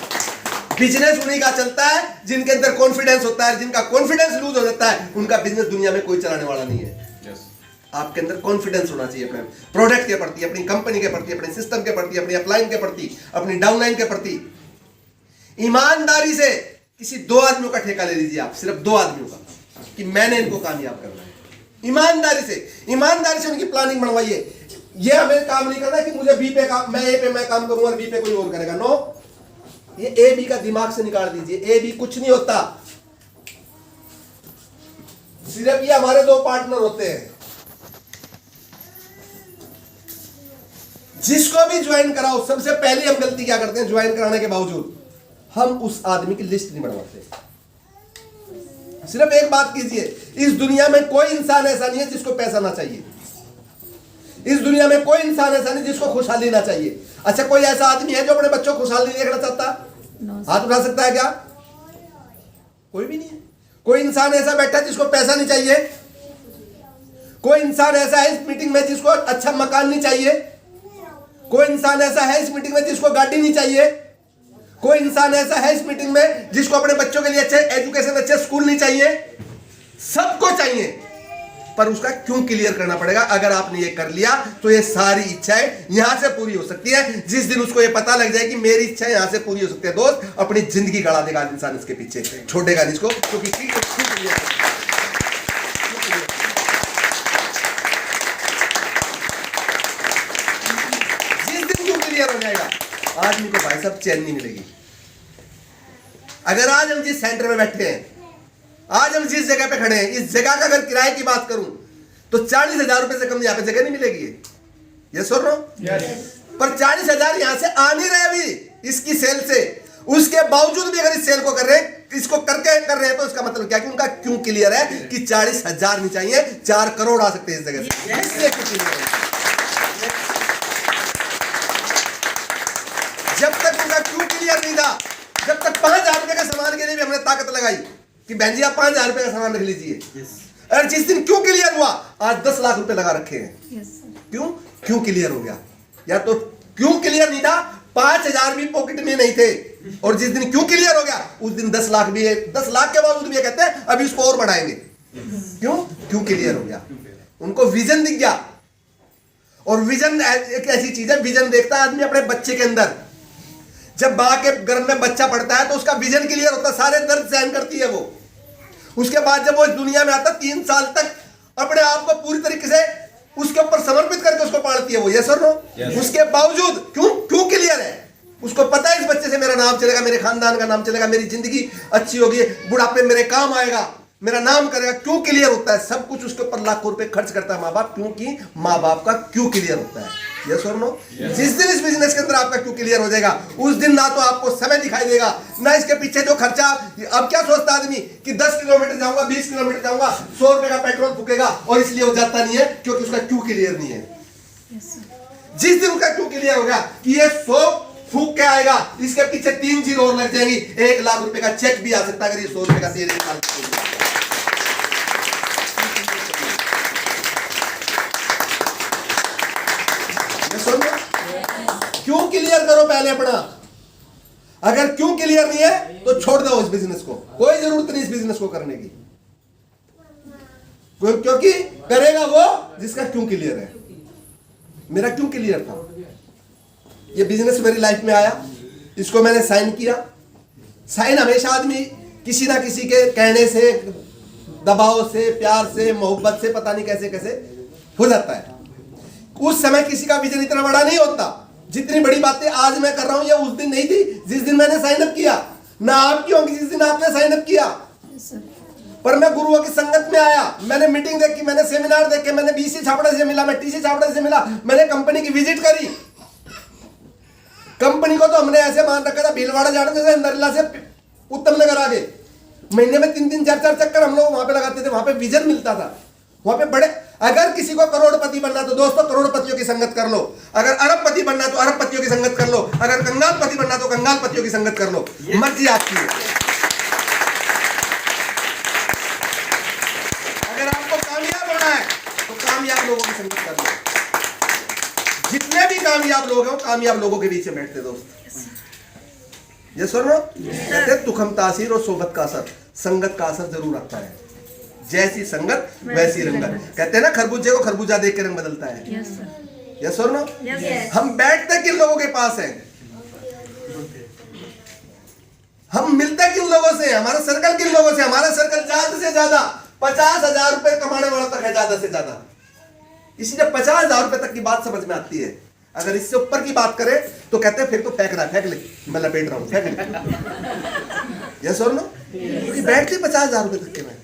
बिजनेस उन्हीं का चलता है जिनके अंदर कॉन्फिडेंस होता है। जिनका कॉन्फिडेंस लूज हो जाता है उनका बिजनेस दुनिया में कोई चलाने वाला नहीं है। आपके अंदर कॉन्फिडेंस होना चाहिए अपने प्रोडक्ट के प्रति, अपनी कंपनी के प्रति, अपने सिस्टम के प्रति, अपनी अपलाइन के प्रति, अपनी डाउनलाइन के प्रति। ईमानदारी से किसी 2 आदमियों का ठेका ले लीजिए आप, सिर्फ 2 आदमियों का, कि मैंने इनको कामयाब करना है। ईमानदारी से उनकी प्लानिंग बनवाइए। ये हमें काम नहीं करना कि मुझे बी पे काम, मैं ए पे मैं काम करूंगा और बी पे कोई और करेगा। नो, ये ए बी का दिमाग से निकाल दीजिए। ए बी कुछ नहीं होता, सिर्फ ये हमारे 2 पार्टनर होते हैं। जिसको भी ज्वाइन कराओ, सबसे पहले हम गलती क्या करते हैं, ज्वाइन कराने के बावजूद हम उस आदमी की लिस्ट नहीं बनवाते। सिर्फ एक बात कीजिए, इस दुनिया में कोई इंसान ऐसा नहीं है जिसको पैसा ना चाहिए। इस दुनिया में कोई इंसान ऐसा नहीं जिसको खुशहाली ना चाहिए। अच्छा, कोई ऐसा आदमी है जो अपने बच्चों को खुशहाली देखना चाहता? हाथ उठा सकता है क्या? कोई भी नहीं है। कोई इंसान ऐसा बैठा है जिसको पैसा नहीं चाहिए? कोई इंसान ऐसा है इस मीटिंग में जिसको अच्छा मकान नहीं चाहिए? कोई इंसान ऐसा है इस मीटिंग में जिसको गाड़ी नहीं चाहिए? कोई इंसान ऐसा है इस मीटिंग में जिसको अपने बच्चों के लिए अच्छे एजुकेशन, अच्छे स्कूल नहीं चाहिए? सबको चाहिए, पर उसका क्यों क्लियर करना पड़ेगा। अगर आपने ये कर लिया तो ये सारी इच्छाएं यहां से पूरी हो सकती है। जिस दिन उसको ये पता लग जाए कि मेरी इच्छा यहां से पूरी हो सकती है, दोस्त, अपनी जिंदगी गड़ा देगा इंसान इसके पीछे, छोड़ेगा नहीं इसको, क्योंकि जिस दिन क्यों क्लियर हो जाएगा, आदमी को भाई साहब चैन नहीं मिलेगी। अगर आज हम जिस सेंटर में बैठे हैं, आज हम जिस जगह पे खड़े हैं, इस जगह का अगर किराए की बात करूं तो 40,000 रुपए से कम यहां पे जगह नहीं मिलेगी। ये सुन रहा हूं, पर 40,000 यहां से आ नहीं रहे अभी इसकी सेल से। उसके बावजूद भी अगर इस सेल को कर रहे हैं, इसको करके कर रहे हैं, तो इसका मतलब क्या कि उनका क्यों क्लियर है कि 40,000 नहीं चाहिए, 4 करोड़ आ सकते हैं इस जगह से। इसलिए क्यों क्लियर है। जब तक उनका क्यों क्लियर नहीं था, जब तक 5,000 रुपए के सामान के लिए भी हमने ताकत लगाई कि बहन जी आप 5,000 रुपए का सामान रख लीजिए, और जिस दिन क्यों क्लियर हुआ, आज 10 लाख रुपए लगा रखे हैं। क्यों क्लियर हो गया? या तो क्यों क्लियर नहीं था, 5,000 भी पॉकेट में नहीं थे, और जिस दिन क्यों क्लियर हो गया उस दिन 10 लाख भी है। 10 लाख के बावजूद भी ये कहते हैं अभी इसको और बढ़ाएंगे। क्यों क्लियर हो गया? उनको विजन दिख गया। और विजन एक ऐसी चीज है, विजन देखता है आदमी अपने बच्चे के अंदर। जब मां के गर्भ में बच्चा पड़ता है तो उसका विजन क्लियर होता है, सारे दर्द सहन करती है वो। उसके बाद जब वो इस दुनिया में आता, 3 साल तक अपने आप को पूरी तरीके से उसके ऊपर समर्पित करके उसको पालती है वो। यस और नो? उसके बावजूद क्यों क्लियर है? उसको पता है इस बच्चे से मेरा नाम चलेगा, मेरे खानदान का नाम चलेगा, मेरी जिंदगी अच्छी होगी, बुढ़ापे मेरे काम आएगा, मेरा नाम करेगा। क्यों क्लियर होता है? सब कुछ उसके ऊपर लाखों रुपए खर्च करता है माँ बाप, क्योंकि माँ बाप का क्यों क्लियर होता है। यस और नो? जिस दिन इस बिजनेस के अंदर आपका क्यों क्लियर हो जाएगा, उस दिन ना तो आपको समय दिखाई देगा, ना इसके पीछे जो खर्चा। अब क्या सोचता आदमी कि 10 किलोमीटर जाऊंगा, 20 किलोमीटर जाऊंगा, 100 रुपए का पेट्रोल फूकेगा, और इसलिए वो जाता नहीं है क्योंकि उसका क्यों क्लियर नहीं है। जिस दिन उसका क्यों क्लियर होगा कि ये 100 फूक के आएगा, इसके पीछे 3 जीरो और लग जाएंगी, 1 लाख रुपए का चेक भी आ सकता है अगर ये 100 रुपए का तेल निकाल। क्यों क्लियर करो पहले अपना। अगर क्यों क्लियर नहीं है तो छोड़ दो इस बिजनेस को, कोई जरूरत नहीं इस बिजनेस को करने की, क्योंकि करेगा वो जिसका क्यों क्लियर है। मेरा क्यों क्लियर था, ये बिजनेस मेरी लाइफ में आया, इसको मैंने साइन किया। साइन हमेशा आदमी किसी ना किसी के कहने से, दबाव से, प्यार से, मोहब्बत से, पता नहीं कैसे कैसे हो जाता है। उस समय किसी का विजन इतना बड़ा नहीं होता। जितनी बड़ी बातें आज मैं कर रहा हूं, ये उस दिन नहीं थी जिस दिन मैंने साइन अप किया, ना आपकी होंगी जिस दिन आपने साइन अप किया। पर मैं गुरुओं की संगत में आया, मैंने मीटिंग देखी, मैंने सेमिनार देखे, मैंने बीसी छापड़े से मिला, मैं टीसी छापड़े से मिला, मैंने कंपनी की विजिट करी। कंपनी को तो हमने ऐसे मान रखा था भीलवाड़ा जाने से नरला से उत्तम नगर आगे, महीने में 3-3, 4-4 चक्कर हम लोग वहां पे लगाते थे। वहां पे विजन मिलता था, वहां पे बड़े। अगर किसी को करोड़पति बनना तो दोस्तों करोड़पतियों की संगत कर लो, अगर अरबपति बनना तो अरबपतियों की संगत कर लो, अगर कंगालपति बनना तो कंगालपतियों की संगत कर लो, मर्जी आपकी है। अगर आपको कामयाब होना है तो कामयाब लोगों की संगत कर लो। जितने भी कामयाब लोग हैं कामयाब लोगों के बीच में बैठते दोस्त। ये सुनो, कहते तुखम तासीर और सोबत का असर, संगत का असर जरूर रखता है। जैसी संगत वैसी रंगत, कहते हैं ना खरबूजे को खरबूजा देख के रंग बदलता है। यस और नो? हम बैठते किन लोगों के पास हैं, हम मिलते किन लोगों से, हमारा सर्कल किन लोगों से। हमारा सर्कल ज्यादा से ज्यादा 50,000 रुपए कमाने वाला तक है, ज्यादा से ज्यादा। इसलिए 50,000 रुपए तक की बात समझ में आती है। अगर इससे ऊपर की बात करें तो कहते हैं फिर तो फेंक रहा है, फेंक ले, मैं लपेट रहा हूं, फेंक ले। यस और नो? क्योंकि बैठते 50,000 रुपए तक के में।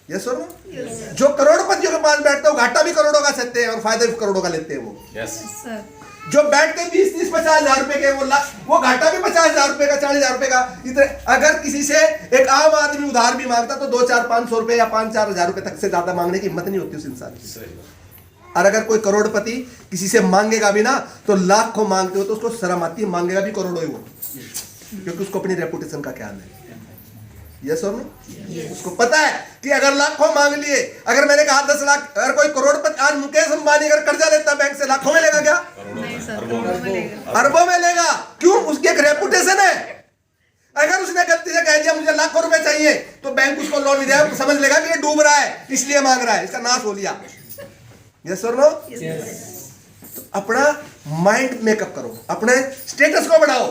यस और नो? जो करोड़पतियों के पास बैठते हैं वो घाटा भी करोड़ों का सहते हैं और फायदा भी करोड़ों का लेते हैं वो। सर जो बैठते 20-30-50 हज़ार रुपए के वो घाटा भी 50,000 रुपए का, 40,000 रुपए का। इतने अगर किसी से एक आम आदमी उधार भी मांगता तो 2-4-500 रुपए या 5-4 हज़ार रुपए तक से ज्यादा मांगने की हिम्मत नहीं होती उस इंसान की। और अगर कोई करोड़पति किसी से मांगेगा भी ना तो लाखों मांगते हो तो उसको शर्म आती है, मांगेगा भी करोड़ों ही वो, क्योंकि उसको अपनी रेपुटेशन का ख्याल है। यस और नो? उसको पता है कि अगर लाखों मांग लिए, अगर मैंने कहा 10 लाख, अगर कोई करोड़पति, आज मुकेश अंबानी अगर कर्जा लेता बैंक से, लाखों में लेगा क्या? नहीं सर, करोड़ों में लेगा। अरबों में लेगा। क्यों? उसकी एक रेपुटेशन है। अगर उसने गलती से कह दिया मुझे लाखों रुपए चाहिए तो बैंक उसको लोन नहीं देगा, समझ लेगा कि ये डूब रहा है इसलिए मांग रहा है, इसका नाश हो लिया। यस और नो? तो अपना माइंड मेकअप करो, अपने स्टेटस को बढ़ाओ,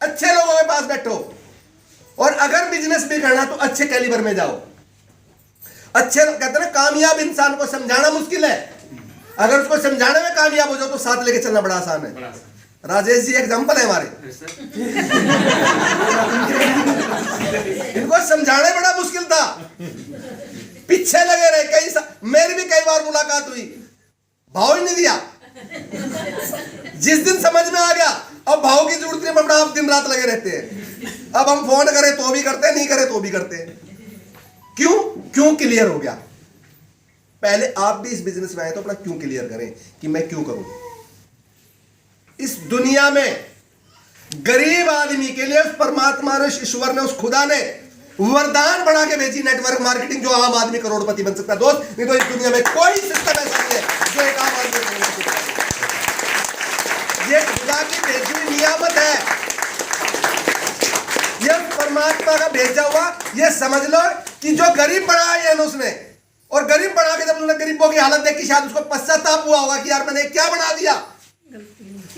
अच्छे लोगों के पास बैठो, और अगर बिजनेस भी करना तो अच्छे कैलिबर में जाओ। अच्छे कहते हैं ना, कामयाब इंसान को समझाना मुश्किल है, अगर उसको समझाने में कामयाब हो जाओ तो साथ लेके चलना बड़ा आसान है। राजेश जी एग्जांपल है हमारे। इनको समझाने बड़ा मुश्किल था, पीछे लगे रहे, मेरी भी कई बार मुलाकात हुई, भाव ही नहीं दिया। जिस दिन समझ में आ गया अब भाव की जरूरत नहीं, बड़ा आप दिन रात लगे रहते हैं। अब हम फोन करें तो भी करते हैं, नहीं करें तो भी करते हैं। क्यों? क्यों क्लियर हो गया। पहले आप भी इस बिजनेस में आए तो अपना क्यों क्लियर करें कि मैं क्यों करूं। इस दुनिया में गरीब आदमी के लिए उस परमात्मा ने, उस ईश्वर ने, उस खुदा ने वरदान बना के भेजी, नेटवर्क मार्केटिंग, जो आम आदमी करोड़पति बन सकता है। दोस्त, नहीं तो इस दुनिया में कोई सिस्टम ऐसा नहीं है जो एक आम आदमी करोड़पति बना सकता है। ये खुदा की भेजी हुई नियामत है, ये परमात्मा का भेजा हुआ। ये समझ लो कि जो गरीब बनाया है उसने, और गरीब बना के जब उन्होंने गरीबों की हालत देखी, शायद उसको पश्चाताप हुआ होगा कि यार मैंने क्या बना दिया।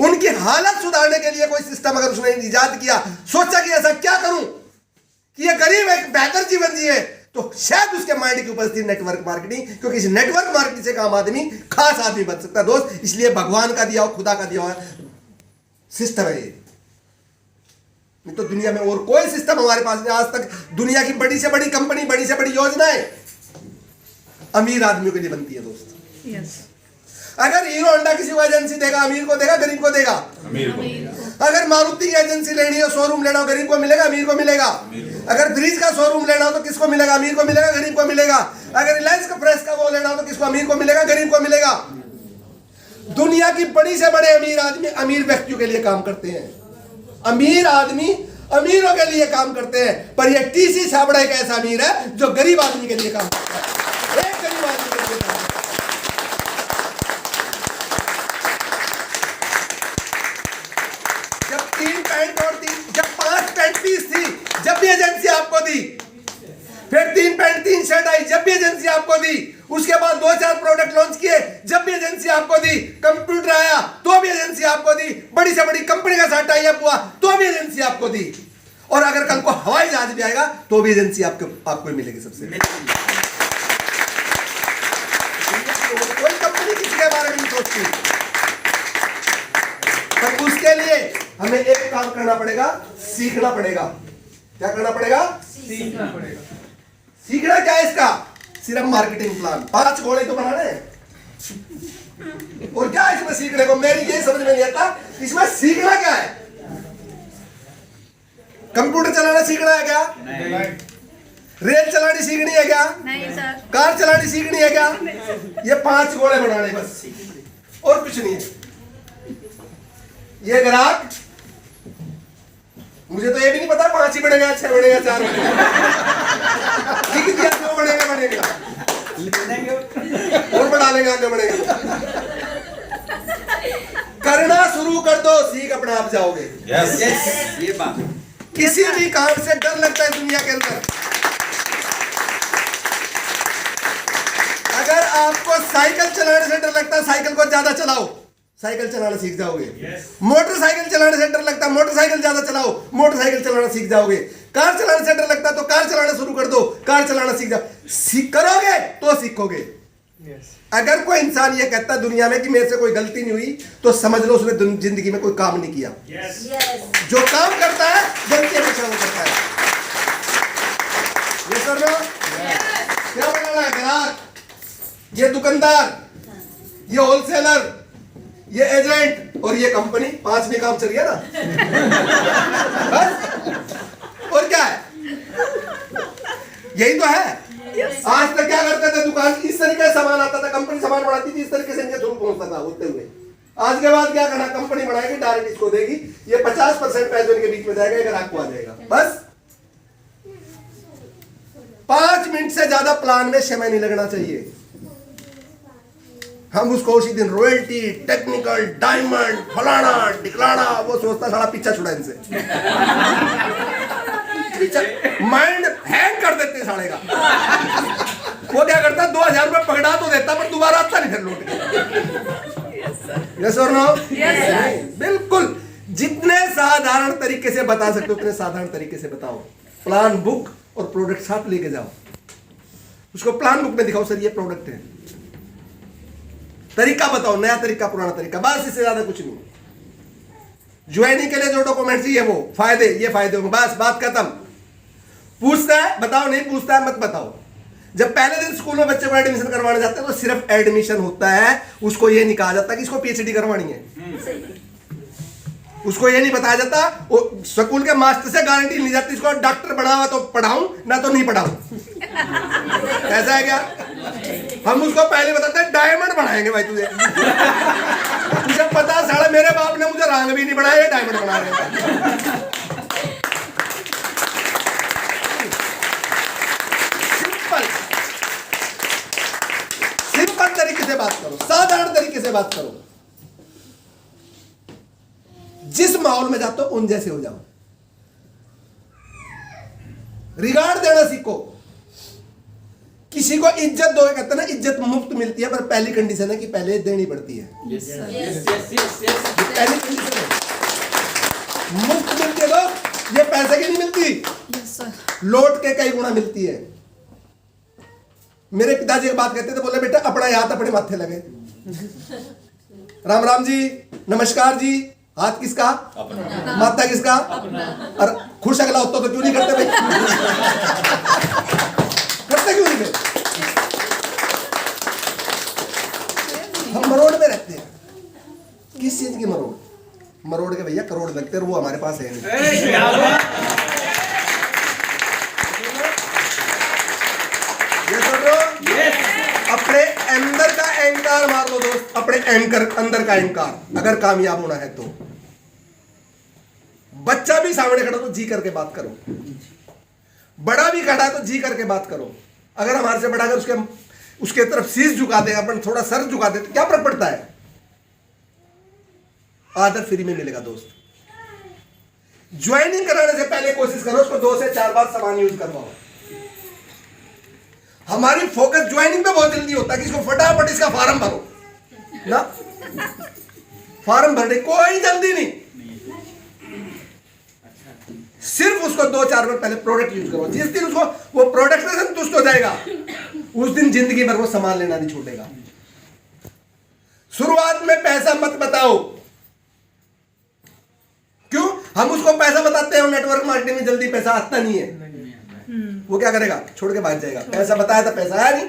उनकी हालत सुधारने के लिए कोई सिस्टम अगर उसने इजाद किया, सोचा कि ऐसा क्या करूं कि ये गरीब एक बेहतर जीवन जिए, तो शायद उसके माइंड की उपस्थिति नेटवर्क मार्केटिंग, क्योंकि इस नेटवर्क मार्केटिंग से काम आदमी खास आदमी बन सकता है। दोस्त, इसलिए भगवान का दिया हो, खुदा का दिया हुआ सिस्टम है ये। नहीं तो दुनिया में और कोई सिस्टम हमारे पास नहीं। आज तक दुनिया की बड़ी से बड़ी कंपनी, बड़ी से बड़ी योजनाएं अमीर आदमियों के लिए बनती है। दोस्त, यस, अगर हीरो होंडा किसी को एजेंसी देगा, अमीर को देगा, गरीब को देगा? अमीर को। अगर मारुति की एजेंसी लेनी हो, शोरूम लेना हो, गरीब को मिलेगा, अमीर को मिलेगा? अगर ब्रिज का शोरूम लेना हो तो किसको मिलेगा? अमीर को मिलेगा, गरीब को मिलेगा? अगर रिलायंस का प्रेस का वो लेना हो तो किसको? अमीर को मिलेगा, गरीब को मिलेगा? दुनिया की बड़ी से बड़े अमीर आदमी अमीर व्यक्तियों के लिए काम करते हैं। अमीर आदमी अमीरों के लिए काम करते हैं, पर यह टीसी छाबड़ा एक ऐसा अमीर है जो गरीब आदमी के लिए काम करता है। एक गरीब आदमी के लिए काम करता है। जब 3 पैंट और 5 पैंट पीस थी, जब भी एजेंसी आपको दी, फिर 3 पैंट 3 शर्ट आई, जब भी एजेंसी आपको दी, उसके बाद 2-4 प्रोडक्ट लॉन्च किए, जब भी एजेंसी आपको दी, कंप्यूटर आया तो भी एजेंसी आपको दी, बड़ी से बड़ी कंपनी का साथ टाई अप हुआ तो भी एजेंसी आपको दी, और अगर कल को हवाई जहाज भी आएगा तो भी एजेंसी आपको ही मिलेगी सबसे। कोई कंपनी किसी के बारे में नहीं सोचती, पर उसके लिए हमें एक काम करना पड़ेगा, सीखना पड़ेगा। क्या करना पड़ेगा? सीखना पड़ेगा। सीखना क्या है इसका? सिर्फ मार्केटिंग प्लान, 5 घोड़े तो बनाने हैं। और क्या है इसमें सीखने को? मेरी यही समझ में नहीं आता, इसमें सीखना क्या है? कंप्यूटर चलाना सीखना है क्या? नहीं। रेल चलानी सीखनी है क्या? नहीं सर। कार चलानी सीखनी है क्या? ये 5 घोड़े बनाने बस, और कुछ नहीं है। ये ग्राहक, मुझे तो ये भी नहीं पता 5 ही बढ़ेगा, 6 बढ़ेगा, 4 बढ़ेगा, लिख दिया 2 बढ़ेगा, और बढ़ा लेंगे, आगे बढ़ेगा। करना शुरू कर दो, सीख अपने आप जाओगे। यस, ये बात। किसी भी काम से डर लगता है दुनिया के अंदर। अगर आपको साइकिल चलाने से डर लगता है, साइकिल को ज्यादा चलाओ, साइकिल चलाना सीख जाओगे। मोटरसाइकिल चलाने से डर लगता है, मोटरसाइकिल ज्यादा चलाओ, मोटरसाइकिल चलाना सीख जाओगे। कार चलाने से डर लगता है तो कार चलाना शुरू कर दो, कार चलाना सीख जाओ। करोगे तो सीखोगे। अगर कोई इंसान ये कहता है दुनिया में कि मेरे से कोई गलती नहीं हुई, तो समझ लो उसने जिंदगी में कोई काम नहीं किया। जो काम करता है गलती हमेशा वो करता है। ये सर नो ग्राहक, ये दुकानदार, ये होलसेलर, ये एजेंट और ये कंपनी। 5 में काम चल गया ना। बस और क्या है, यही तो है। आज तक क्या करते थे, दुकान इस तरीके से सामान आता था, कंपनी सामान बनाती थी, इस तरीके से इनके थ्रू पहुंचता था होते हुए। आज के बाद क्या करना, कंपनी बनाएगी, डायरेक्ट इसको देगी, ये 50% पैसे इनके बीच में जाएगा, एक ग्राहक को आ जाएगा। बस 5 मिनट से ज्यादा प्लान में समय नहीं लगना चाहिए। हम उसको उसी दिन रॉयल्टी, टेक्निकल, डायमंड, फलाना टिकलाना, वो सोचता साला पीछा छुड़ा इनसे। माइंड हैंग कर देते साले का। वो क्या करता, 2000 रुपए पकड़ा तो देता, पर दोबारा आता नहीं फिर लौट के। यस और नो? बिल्कुल। जितने साधारण तरीके से बता सकते हो उतने साधारण तरीके से बताओ। प्लान बुक और प्रोडक्ट साथ लेके जाओ, उसको प्लान बुक में दिखाओ, सर ये प्रोडक्ट है, तरीका बताओ, नया तरीका, पुराना तरीका, बस इससे ज्यादा कुछ नहीं। ज्वाइनिंग के लिए जो डॉक्यूमेंट चाहिए वो फायदे, ये फायदे होंगे, बस बात खत्म। पूछता है बताओ, नहीं पूछता है मत बताओ। जब पहले दिन स्कूल में बच्चे को एडमिशन करवाने जाते हैं तो सिर्फ एडमिशन होता है, उसको ये नहीं कहा जाता कि इसको पीएचडी करवानी है। उसको ये नहीं बताया जाता, वो स्कूल के मास्टर से गारंटी नहीं जाती इसको डॉक्टर बनावा तो पढ़ाऊं ना तो नहीं पढ़ाऊं। ऐसा है क्या? हम उसको पहले बताते हैं डायमंड बनाएंगे भाई तुझे। तुझे पता साला मेरे बाप ने मुझे रंग भी नहीं बनाया, डायमंड बना रहे हैं। सिंपल तरीके से बात करो, साधारण तरीके से बात करो। जिस माहौल में जाते हो उन जैसे हो जाओ। रिगार्ड देना सीखो। किसी को इज्जत दो, कहते ना इज्जत मुफ्त मिलती है, पर पहली कंडीशन है कि पहले देनी पड़ती है। पहली कंडीशन है, मुफ्त मिलती है लोग, ये पैसे की नहीं मिलती, लौट के कई गुना मिलती है। मेरे पिताजी एक बात कहते थे, बोले बेटा अपना हाथ अपने माथे लगे। राम राम जी, नमस्कार जी, हाथ किसका? अपना। माथा किसका? अपना। और खुश अगला होता तो क्यों नहीं करते भाई? करते क्यों नहीं भाई? हम मरोड़ में रहते हैं। किस चीज की मरोड़? मरोड़ के भैया करोड़ लगते हैं, वो हमारे पास है नहीं। अपने अंदर का अहंकार मार लो दोस्त, अपने अंदर का अहंकार अगर कामयाब होना है तो। बच्चा भी सामने खड़ा तो जी करके बात करो, बड़ा भी खड़ा है तो जी करके बात करो। अगर हमारे से बड़ा अगर उसके तरफ शीश झुका दे, अपन थोड़ा सर झुका दे तो क्या फर्क पड़ता है? आदर फ्री में मिलेगा दोस्त। ज्वाइनिंग कराने से पहले कोशिश करो उसको 2 से 4 बार सामान यूज करवाओ। हमारी फोकस ज्वाइनिंग पे बहुत जल्दी होता है कि इसको फटाफट इसका फॉर्म भरो ना, फॉर्म भरने कोई जल्दी नहीं, सिर्फ उसको 2-4 बार पहले प्रोडक्ट यूज करो। जिस दिन उसको वो प्रोडक्ट से संतुष्ट हो जाएगा उस दिन जिंदगी भर वो सामान लेना नहीं छूटेगा। शुरुआत में पैसा मत बताओ। क्यों? हम उसको पैसा बताते हैं, नेटवर्क मार्केटिंग में जल्दी पैसा आता नहीं है। वो क्या करेगा? छोड़ के भाग जाएगा। पैसा बताया था, पैसा आया नहीं।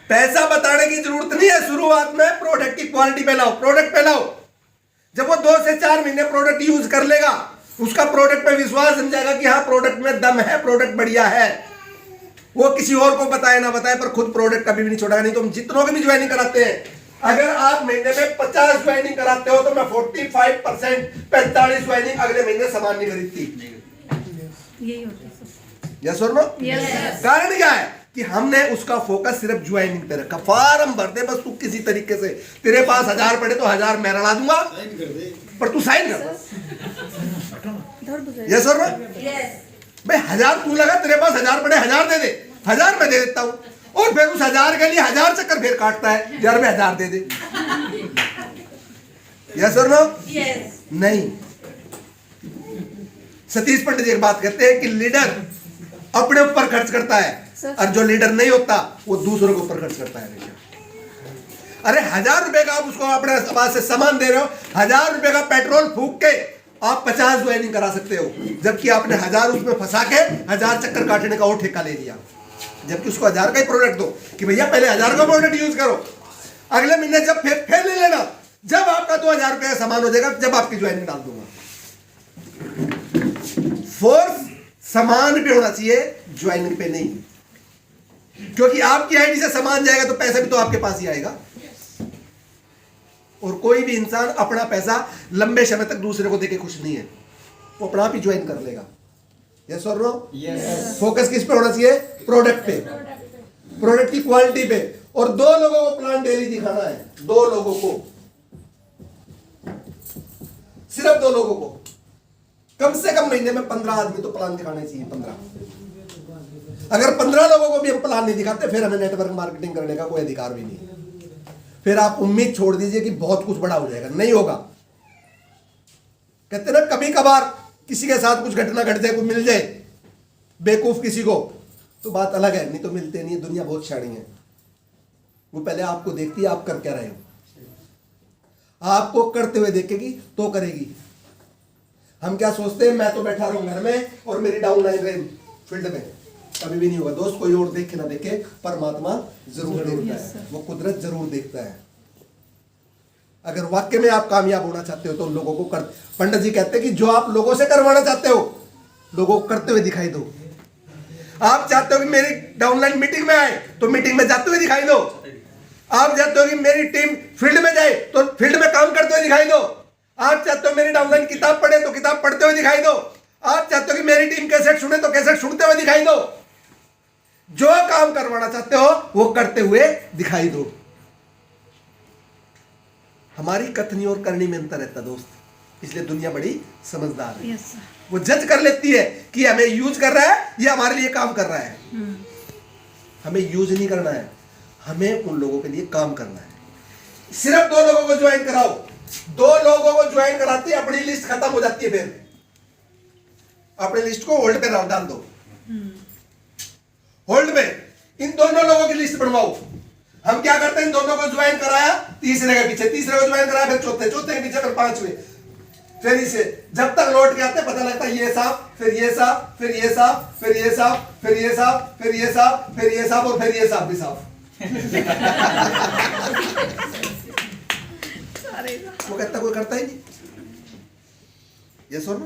पैसा बताने की जरूरत नहीं है। शुरुआत में प्रोडक्ट की क्वालिटी पे लाओ, प्रोडक्ट पे लाओ। जब वो 2 से 4 महीने प्रोडक्ट यूज कर लेगा, उसका प्रोडक्ट पे विश्वास समझेगा कि हाँ प्रोडक्ट में दम है, प्रोडक्ट बढ़िया है। वो किसी और को बताए ना बताए पर खुद प्रोडक्ट कभी भी नहीं छोड़ेगा। नहीं तो हम जितनों की भी ज्वाइनिंग कराते हैं, अगर आप महीने में 50 ज्वाइनिंग कराते हो तो मैं 45% 45 ज्वाइनिंग अगले महीने सामान नहीं खरीदती। यही होता है। यस और नो? कारण क्या है कि हमने उसका फोकस सिर्फ ज्वाइनिंग पे रखा। फॉर्म भर दे बस तू किसी तरीके से, तेरे पास 1000 पड़े तो 1000 मैं रला दूंगा, पर तू साइन कर बस। यस और नो? भाई 1000 तू लगा, तेरे पास 1000 पड़े 1000 दे दे, 1000 मैं दे देता हूं। और फिर उस 1000 के लिए 1000 चक्कर फिर काटता है, यार मैं 1000 दे दे। यस और नो? नहीं। सतीश पंडित जी एक बात कहते हैं कि लीडर अपने ऊपर खर्च करता है और जो लीडर नहीं होता वो दूसरों के ऊपर खर्च करता है। अरे 1000 रुपए का आप उसको अपने पास से सामान दे रहे हो, 1000 रुपए का पेट्रोल फूक के आप 50 ज्वाइनिंग करा सकते हो, जबकि आपने 1000 उसमें फंसा के 1000 चक्कर काटने का और ठेका ले लिया। जबकि उसको 1000 का ही प्रोडक्ट दो कि भैया पहले 1000 का प्रोडक्ट यूज करो, अगले महीने जब फिर ले लेना, जब आपका 2000 रुपये का सामान हो जाएगा जब आपकी ज्वाइनिंग डाल दूंगा। फोर्स सामान पे होना चाहिए, ज्वाइनिंग पे नहीं, क्योंकि आपकी आईडी से सामान जाएगा तो पैसा भी तो आपके पास ही आएगा। और कोई भी इंसान अपना पैसा लंबे समय तक दूसरे को देके खुश नहीं है, वो अपना आप ही ज्वाइन कर लेगा। यस और नो? Yes. फोकस किस पे होना चाहिए? प्रोडक्ट पे, प्रोडक्ट की क्वालिटी पे। और 2 लोगों को प्लान डेली दिखाना है, 2 लोगों को, सिर्फ 2 लोगों को, कम से कम महीने में 15 आदमी तो प्लान दिखाने चाहिए। 15, अगर 15 लोगों को भी हम प्लान नहीं दिखाते फिर हमें नेटवर्क मार्केटिंग करने का कोई अधिकार भी नहीं। फिर आप उम्मीद छोड़ दीजिए कि बहुत कुछ बड़ा हो जाएगा, नहीं होगा। कहते ना कभी कभार किसी के साथ कुछ घटना घट जाए, कोई मिल जाए बेवकूफ किसी को, तो बात अलग है, नहीं तो मिलते नहीं है। दुनिया बहुत शानी है, वो पहले आपको देखती है आप कर क्या रहे हो, आपको करते हुए देखेगी तो करेगी। हम क्या सोचते हैं, मैं तो बैठा रहूं घर में और मेरी डाउनलाइन रहे फील्ड में, कभी भी नहीं होगा दोस्त। कोई और देखे ना देखे, परमात्मा जरूर देखता है, वो कुदरत जरूर देखता है। अगर वाक्य में आप कामयाब होना चाहते हो तो लोगों को कर, पंडित जी कहते हैं कि जो आप लोगों से करवाना चाहते हो लोगों को करते हुए दिखाई दो। आप चाहते हो कि मेरी डाउनलाइन मीटिंग में आए तो मीटिंग में जाते हुए दिखाई दो। आप चाहते हो कि मेरी टीम फील्ड में जाए तो फील्ड में काम करते हुए दिखाई दो। आप चाहते हो मेरी डाउनलाइन किताब पढ़े तो किताब पढ़ते हुए दिखाई दो। आप चाहते हो कि मेरी टीम कैसेट सुने तो कैसेट सुनते हुए दिखाई दो। जो काम करवाना चाहते हो वो करते हुए दिखाई दो। हमारी कथनी और करनी में अंतर रहता दोस्त, इसलिए दुनिया बड़ी समझदार है। Yes sir. वो जज कर लेती है कि हमें यूज कर रहा है या हमारे लिए काम कर रहा है। हमें यूज नहीं करना है, हमें उन लोगों के लिए काम करना है। सिर्फ 2 लोगों को ज्वाइन कराओ, 2 लोगों को ज्वाइन कराते अपनी लिस्ट खत्म हो जाती है। फिर अपनी लिस्ट को होल्ड पे डाल दो, होल्ड पे इन दोनों लोगों की लिस्ट बनवाओ। हम क्या करते हैं, इन दोनों को ज्वाइन कराया, तीसरे के पीछे, तीसरे को ज्वाइन कराया, फिर चौथे, चौथे के पीछे, फिर 5वें, फिर इसे जब तक लौट के आते पता लगता है ये साहब, फिर ये साहब, फिर ये साहब, फिर ये साहब, फिर ये साहब, फिर ये साहब, फिर ये साहब और फिर ये साहब भी साहब। वो कहता कोई करता ही नहीं। ये सुनो,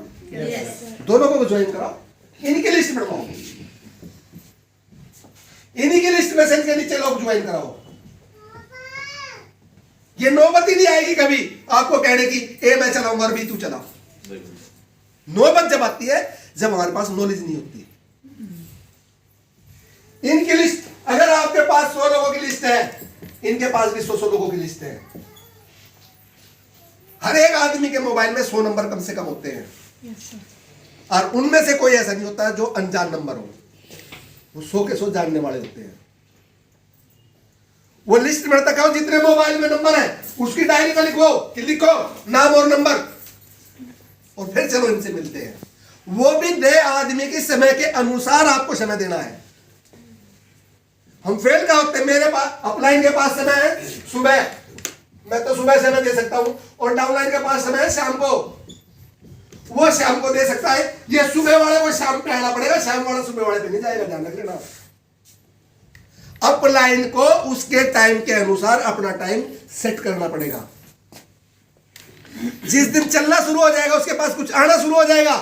दोनों को ज्वाइन कराओ, इनकी लिस्ट बनवाओ, इन्हीं की लिस्ट में से इनके नीचे लोग ज्वाइन कराओ। ये नौबत ही नहीं आएगी कभी आपको कहने की ए मैं चलाऊंगा और भी तू चला। नौबत जब आती है जब हमारे पास नॉलेज नहीं होती। इनकी लिस्ट, अगर आपके पास 100 लोगों की लिस्ट है, इनके पास भी 100 लोगों की लिस्ट है। हर एक आदमी के मोबाइल में 100 नंबर कम से कम होते हैं। Yes sir. और उनमें से कोई ऐसा नहीं होता जो अनजान नंबर हो, वो 100 के 100 जानने वाले होते हैं। वो लिस्ट में तक जितने मोबाइल में नंबर है उसकी डायरी में लिखो कि लिखो नाम और नंबर, और फिर चलो इनसे मिलते हैं। वो भी दे आदमी के समय के अनुसार आपको समय देना है। हम फेल का होते हैं, मेरे पास अपलाइन के पास समय है सुबह, मैं तो सुबह समय दे सकता हूं, और डाउनलाइन के पास समय है शाम को, वो शाम को दे सकता है। ये सुबह वाले को शाम पे आना पड़ेगा, शाम वाला सुबह वाले पे नहीं जाएगा, ध्यान रख लेना। अपलाइन को उसके टाइम के अनुसार अपना टाइम सेट करना पड़ेगा। जिस दिन चलना शुरू हो जाएगा, उसके पास कुछ आना शुरू हो जाएगा,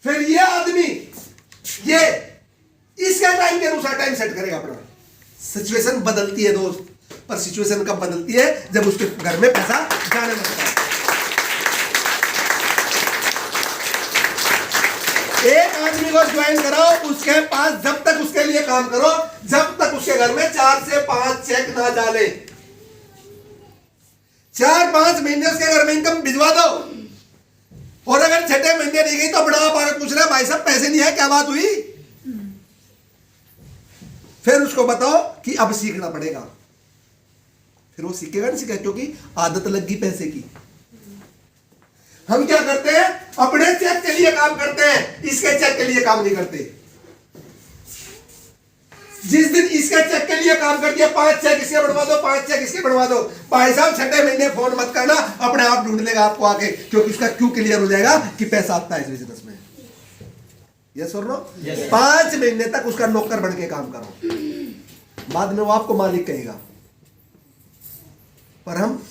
फिर ये आदमी ये इसके टाइम के अनुसार टाइम सेट करेगा अपना। सिचुएशन बदलती है दोस्त, पर सिचुएशन कब बदलती है? जब उसके घर में पैसा जाने लगता है। एक आदमी को ज्वाइन कराओ, उसके पास जब तक उसके लिए काम करो जब तक उसके घर में 4 से 5 चेक ना डाले। 4-5 महीने उसके घर में इनकम भिजवा दो, और अगर 6ठे महीने नहीं गई तो बड़ा आप आगे पूछ रहे भाई साहब पैसे नहीं है, क्या बात हुई? फिर उसको बताओ कि अब सीखना पड़ेगा। फिर वो सीखेगा नहीं, सीखेगा, क्योंकि आदत लग गई पैसे की। हम क्या करते हैं, अपने चेक के लिए काम करते हैं, इसके चेक के लिए काम नहीं करते। जिस दिन इसके चेक के लिए काम कर दिया, 5 चेक इसके बनवा दो, 5 चेक इसके बनवा दो, भाई साहब 6ठे महीने फोन मत करना, अपने आप ढूंढ लेगा आपको आके, क्योंकि इसका क्यों क्लियर हो जाएगा कि पैसा आता है इस बिजनेस में। यस और नो? 5 महीने तक उसका नौकर बन के काम करो, बाद में वो आपको मालिक कहेगा। पर हम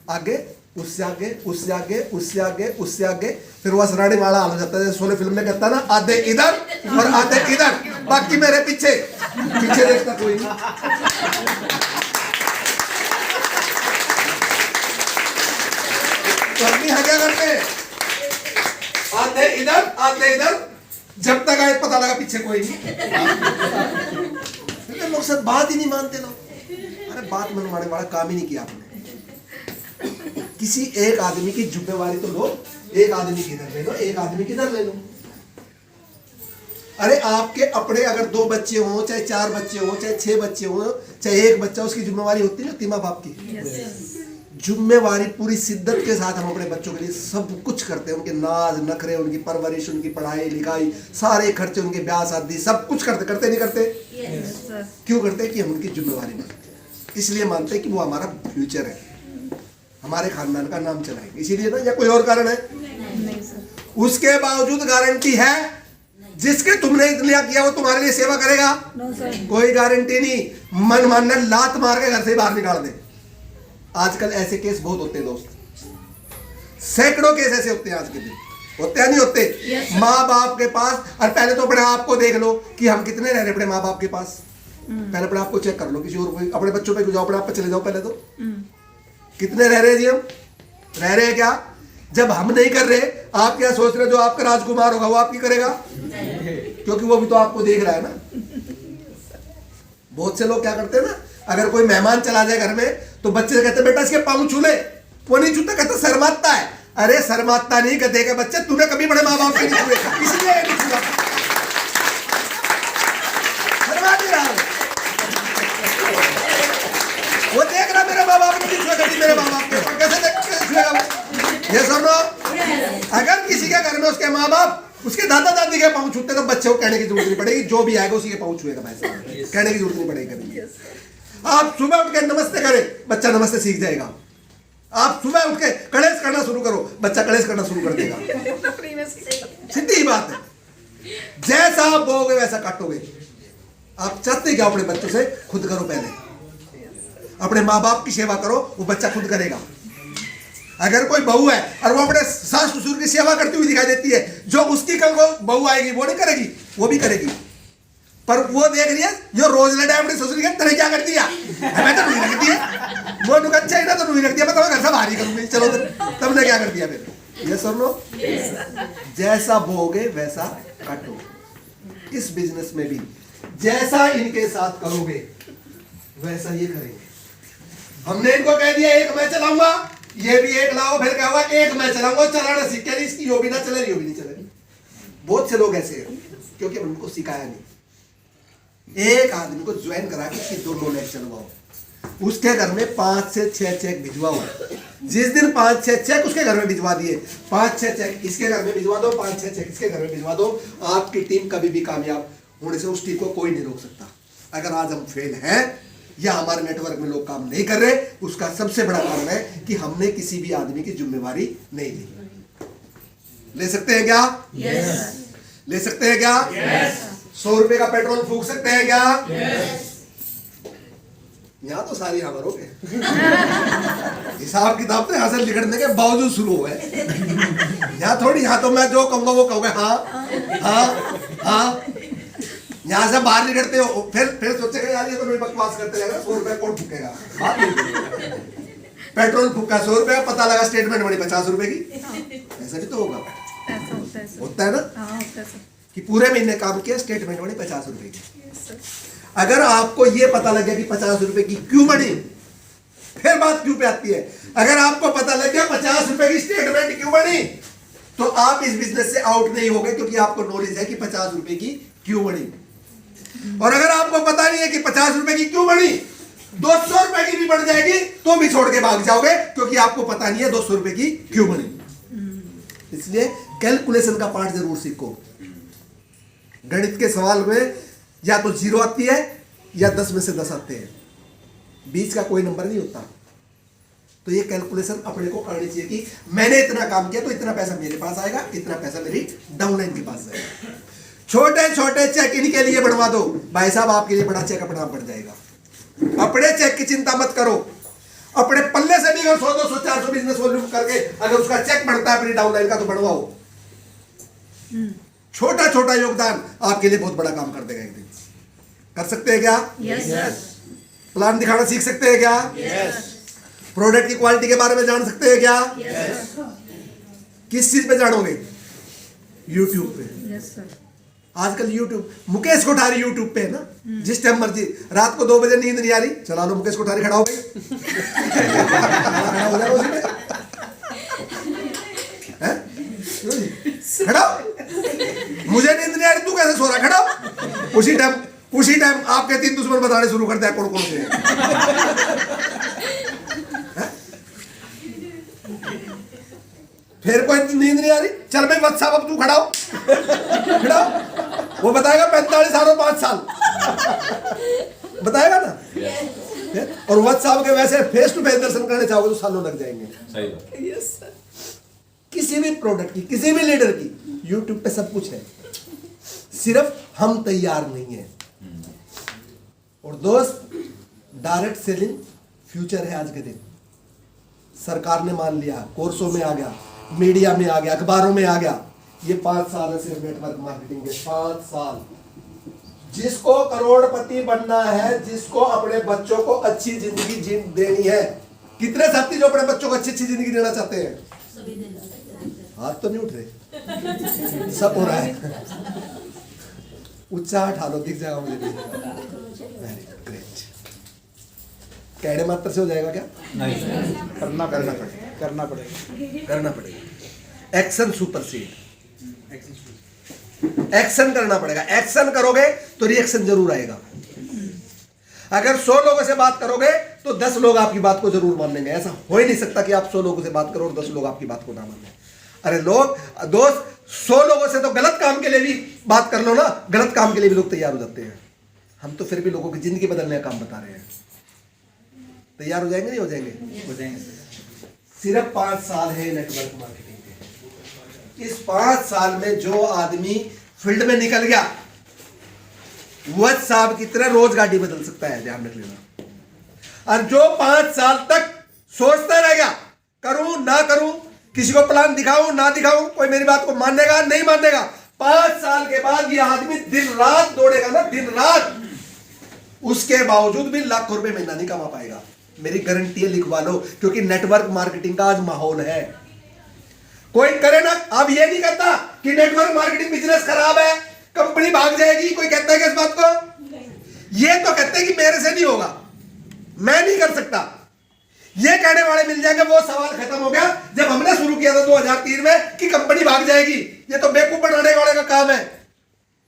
आगे, उससे आगे, उससे आगे, उससे आगे, उससे आगे, फिर वह सराड़ी वाला हाल हो जाता है। सोने फिल्म में कहता ना, आधे इधर और आधे इधर, बाकी मेरे पीछे पीछे देखता कोई नहीं। तो हम क्या करते हैं, आधे इधर आधे इधर, जब तक आए पता लगा पीछे कोई नहीं। लोग सब बात ही नहीं मानते ना। अरे बात मनवाने वाला काम ही नहीं किया आपने। किसी एक आदमी की जिम्मेवारी तो लो, एक आदमी किधर ले लो, एक आदमी किधर ले लो। अरे आपके अपने अगर 2 बच्चे हो, चाहे 4 बच्चे हो, चाहे 6 बच्चे हो, चाहे 1 बच्चा, उसकी जिम्मेवारी होती है ना माँ बाप की। जिम्मेवारी पूरी शिद्दत के साथ हम अपने बच्चों के लिए सब कुछ करते हैं, उनके नाज नखरे, उनकी परवरिश, उनकी पढ़ाई लिखाई, सारे खर्चे, उनके ब्याह शादी, सब कुछ करते। करते नहीं करते? क्यों करते? कि हम उनकी जिम्मेवारी मानते हैं, इसलिए मानते हैं कि वो हमारा फ्यूचर है, हमारे खानदान का नाम चलाएंगे, इसीलिए ना, या कोई और कारण है? नहीं सर। उसके बावजूद गारंटी है जिसके तुमने लिया किया वो तुम्हारे लिए सेवा करेगा? No sir. कोई गारंटी नहीं। मन मानना, लात मार के घर से बाहर निकाल दे। आजकल ऐसे केस बहुत होते हैं दोस्त, सैकड़ों केस ऐसे होते हैं आज के दिन। होते हैं नहीं होते? माँ बाप के पास, और पहले तो अपने आप को देख लो कि हम कितने रह रहे अपने माँ बाप के पास। पहले अपने आप को चेक कर लो, किसी और अपने बच्चों पे जाओ, अपने आप पे चले जाओ पहले तो। कितने रह रहे हैं जी हम? रह रहे हैं क्या? जब हम नहीं कर रहे, आप क्या सोच रहे? जो आपका राजकुमार होगा वो आपकी करेगा, क्योंकि वो भी तो आपको देख रहा है ना। बहुत से लोग क्या करते हैं ना, अगर कोई मेहमान चला जाए घर में तो बच्चे कहते हैं बेटा इसके पाँव छू ले, वो नहीं छूता, कहता शर्माता है। अरे शर्माता नहीं, कहते हैं बच्चे तूने कभी बड़े माँ बाप के नहीं छुए, इसलिए नहीं छुआ, शर्मा नहीं रहा वो देख रहा मेरे माँ बाप नहीं छुए, कभी मेरे माँ बाप के, कैसे छुएगा वो? ये सुनो, अगर किसी के घर में उसके माँ बाप, उसके दादा दादी के पाँव छूते तो बच्चे को कहने की जरूरत नहीं पड़ेगी, जो भी आएगा उसी के पाँव छुएगा, भाई साहब कहने की जरूरत नहीं पड़ेगी कभी। आप सुबह उठ के नमस्ते करें, बच्चा नमस्ते सीख जाएगा। आप सुबह उठ के कलेश करना शुरू करो, बच्चा कलेश करना शुरू कर देगा। सीधी बात है, जैसा आप बोओगे वैसा काटोगे। आप चाहते क्या अपने बच्चों से? खुद करो पहले, अपने माँ बाप की सेवा करो, वो बच्चा खुद करेगा। अगर कोई बहू है और वो अपने सास ससुर की सेवा करती हुई दिखाई देती है, जो उसकी कल को बहू आएगी वो नहीं करेगी, वो भी करेगी। पर वो देख रही है जो रोज लड़ा अपने ससुर के तरह क्या कर दिया, हमें तो नहीं रख दिया, वो नुक अच्छा ही ना तो नहीं रख दिया, मैं तो घर से बाहर ही करूंगी, चलो तब ने क्या कर दिया फिर? ये सुन लो, जैसा बोओगे वैसा काटोगे। इस बिजनेस में भी जैसा इनके साथ करोगे वैसा ये करेंगे। हमने इनको कह दिया एक मैं चलाऊंगा, ये भी एक लाओ, फिर क्या हुआ? एक मैं चलाऊंगा, चलाना सीख के, इसकी यो भी ना चले, यो भी नहीं चले। बहुत से लोग ऐसे हैं क्योंकि उनको सिखाया नहीं। एक आदमी को ज्वाइन करा के इसकी 2 लेग चलवाओ, उसके घर में 5 से 6 चेक भिजवाओ। जिस दिन 5-6 चेक उसके घर में भिजवा दिए, 5-6 चेक इसके घर में भिजवा दो, 5-6 चेक इसके घर में भिजवा दो, आपकी टीम कभी भी कामयाब होने से उस टीम को कोई नहीं रोक सकता। अगर आज हम फेल हैं या हमारे नेटवर्क में लोग काम नहीं कर रहे, उसका सबसे बड़ा कारण है कि हमने किसी भी आदमी की जिम्मेवारी नहीं ली। ले सकते हैं क्या? ले सकते हैं क्या? 100 रुपए का पेट्रोल फूंक सकते हैं क्या? यहाँ तो सारी यहाँ भरोगे। हिसाब किताब तो यहाँ से लिखने के बावजूद शुरू हुए, यहाँ थोड़ी, यहाँ तो मैं जो कहूँगा वो कहूँगा हाँ हाँ हाँ। यहाँ से बाहर निकलते हो फिर सोचेगा यार ये तो मेरी बकवास करते रहेगा, 100 रुपया कौन फूकेगा? पेट्रोल फूका 100 रुपया, पता लगा स्टेटमेंट बनी 50 रुपए की। ऐसा भी तो होगा, होता है ना कि पूरे महीने काम किया, स्टेटमेंट बनी 50 रुपए की। अगर आपको ये पता लग गया कि 50 रुपए की क्यों बनी, फिर बात क्यों पे आती है। अगर आपको पता लग गया 50 रुपए की स्टेटमेंट क्यों बनी, तो आप इस बिजनेस से आउट नहीं होगे, क्योंकि आपको नॉलेज है कि 50 रुपए की क्यों बनी। और अगर आपको पता नहीं है कि 50 रुपए की क्यों बनी, 200 रुपए की भी बढ़ जाएगी तो भी छोड़ के भाग जाओगे, क्योंकि आपको पता नहीं है 200 रुपए की क्यों बनी। इसलिए कैलकुलेशन का पार्ट जरूर सीखो। गणित के सवाल में या तो 0 आती है या 10 में से 10 आते हैं, बीच का कोई नंबर नहीं होता। तो ये कैलकुलेशन अपने को करनी चाहिए कि मैंने इतना काम किया तो इतना पैसा मेरे पास आएगा, इतना पैसा मेरी डाउनलाइन के पास जाएगा। छोटे छोटे चेक इनके लिए बढ़वा दो, भाई साहब आपके लिए बड़ा चेक अपना आप बढ़ जाएगा। अपने चेक की चिंता मत करो, अपने पल्ले से भी अगर 100 200 400 बिजनेस वॉल्यूम करके अगर उसका चेक बढ़ता है अपनी डाउनलाइन का तो बढ़वाओ। छोटा छोटा योगदान आपके लिए बहुत बड़ा काम कर देगा। एक दिन कर सकते हैं क्या? यस प्लान दिखाना सीख सकते हैं क्या? यस प्रोडक्ट की क्वालिटी के बारे में जान सकते हैं क्या? यस किस चीज पे जानोगे? यूट्यूब पे। Yes sir. आजकल यूट्यूब, मुकेश कोठारी यूट्यूब पे है ना, जिस टाइम मर्जी, रात को 2 बजे नींद नहीं आ रही, चला लो मुकेश कोठारी, खड़ा हो गई खड़ा हो जाएगा उसी में। हैं? खड़ा हो। मुझे नींद नहीं आ रही, तू कैसे सो रहा? खड़ा हो। उसी टाइम आपके 3 दुश्मन बताने शुरू करते हैं कौन कौन से हैं। फिर कोई नींद नहीं आ रही, चल भाई व्हाट्सएप अब तू खड़ा हो, खड़ा हो। वो बताएगा 45 और 5 साल बताएगा ना। और व्हाट्सएप के वैसे फेस टू फेस दर्शन करने चाहोगे तो सालों लग जाएंगे। सही बात। किसी भी प्रोडक्ट की, किसी भी लीडर की यूट्यूब पे सब कुछ है, सिर्फ हम तैयार नहीं है। और दोस्त, डायरेक्ट सेलिंग फ्यूचर है आज के दिन। सरकार ने मान लिया, कोर्सों में आ गया, मीडिया में आ गया, अखबारों में आ गया। ये 5 साल है सिर्फ नेटवर्क मार्केटिंग के, 5 साल। जिसको करोड़पति बनना है, जिसको अपने बच्चों को अच्छी जिंदगी देनी है, कितने साथी जो अपने बच्चों को अच्छी अच्छी जिंदगी देना चाहते हैं? हाथ तो नहीं उठ रहे, सब हो रहा है। उत्साह उठा लो, दिख जाएगा मुझे। Very great. कैडे मात्र से हो जाएगा क्या? नहीं, करना पड़ेगा। एक्शन सुपरसीड, एक्शन करना पड़ेगा। एक्शन करोगे तो रिएक्शन जरूर आएगा। अगर 100 लोगों से बात करोगे तो 10 लोग आपकी बात को जरूर मान लेंगे। ऐसा हो ही नहीं सकता कि आप 100 लोगों से बात करो और 10 लोग आपकी बात को ना माने। अरे दोस्त 100 लोगों से तो गलत काम के लिए भी बात कर लो ना, गलत काम के लिए भी लोग तैयार हो जाते हैं। हम तो फिर भी लोगों की जिंदगी बदलने का काम बता रहे हैं। तैयार हो जाएंगे, नहीं हो जाएंगे? हो जाएंगे। सिर्फ 5 साल है नेटवर्क मार्केटिंग के। इस 5 साल में जो आदमी फील्ड में निकल गया, व्हाट्सएप की तरह रोज गाड़ी बदल सकता है, ध्यान रख लेना। और जो 5 साल तक सोचता रह गया, करूं ना करूं, किसी को प्लान दिखाऊं ना दिखाऊं, कोई मेरी बात को मानेगा नहीं मानेगा, 5 साल के बाद ये आदमी दिन रात दौड़ेगा ना, दिन रात, उसके बावजूद भी लाखों रुपए महीना नहीं कमा पाएगा। मेरी गारंटी है, लिखवा लो, क्योंकि नेटवर्क मार्केटिंग का आज माहौल है। कोई करे ना, अब ये नहीं कहता कि नेटवर्क मार्केटिंग बिजनेस खराब है, कंपनी भाग जाएगी, कोई कहता है कि इस बात को? ये तो कहते हैं कि मेरे से नहीं होगा, मैं नहीं कर सकता। ये कहने वाले मिल जाएंगे। वो सवाल खत्म हो गया जब हमने शुरू किया था 2003 में कि कंपनी भाग जाएगी। ये तो बेवकूफ बनाने वाले का काम है।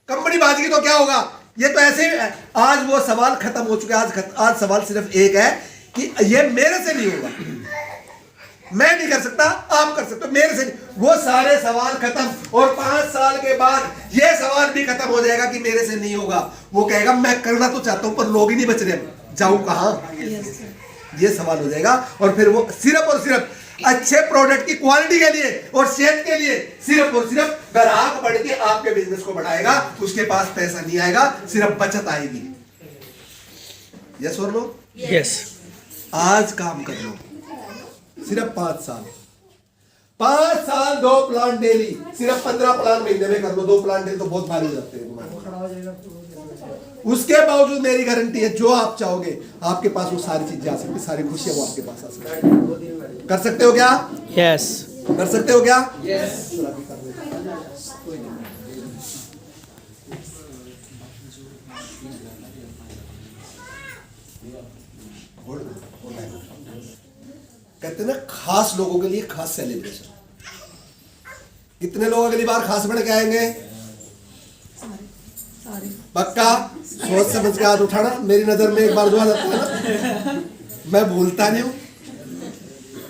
कंपनी भागेगी तो क्या होगा? ये तो ऐसे ही। आज वो सवाल खत्म हो चुके हैं। आज सवाल सिर्फ एक है कि ये मेरे से नहीं होगा, मैं नहीं कर सकता, आप कर सकते हो, मेरे से नहीं। वो सारे सवाल खत्म। और 5 साल के बाद ये सवाल भी खत्म हो जाएगा कि मेरे से नहीं होगा। वो कहेगा मैं करना तो चाहता हूं पर लोग ही नहीं बच रहे, जाऊं कहां? ये सवाल हो जाएगा। और फिर वो सिर्फ और सिर्फ अच्छे प्रोडक्ट की क्वालिटी के लिए और सेहत के लिए सिर्फ और सिर्फ ग्राहक बढ़ के आपके बिजनेस को बढ़ाएगा। उसके पास पैसा नहीं आएगा, सिर्फ बचत आएगी। यस और नो? यस। आज काम कर लो, सिर्फ 5 साल। 5 साल 2 प्लान डेली, सिर्फ 15 प्लान महीने में कर लो। 2 प्लान डेली तो बहुत भारी हो जाते हैं। उसके बावजूद मेरी गारंटी है, जो आप चाहोगे आपके पास वो सारी चीजें आ सकती, सारी खुशियां वो आपके पास आ सकती। कर सकते हो क्या? यस। कर सकते हो क्या? यस। कहते हैं ना, खास लोगों के लिए खास सेलिब्रेशन। कितने लोग अगली बार खास बन के आएंगे? पक्का? सोच समझ के हाथ उठाना। मेरी नजर में एक बार जो आ जाता है ना, मैं भूलता नहीं हूं।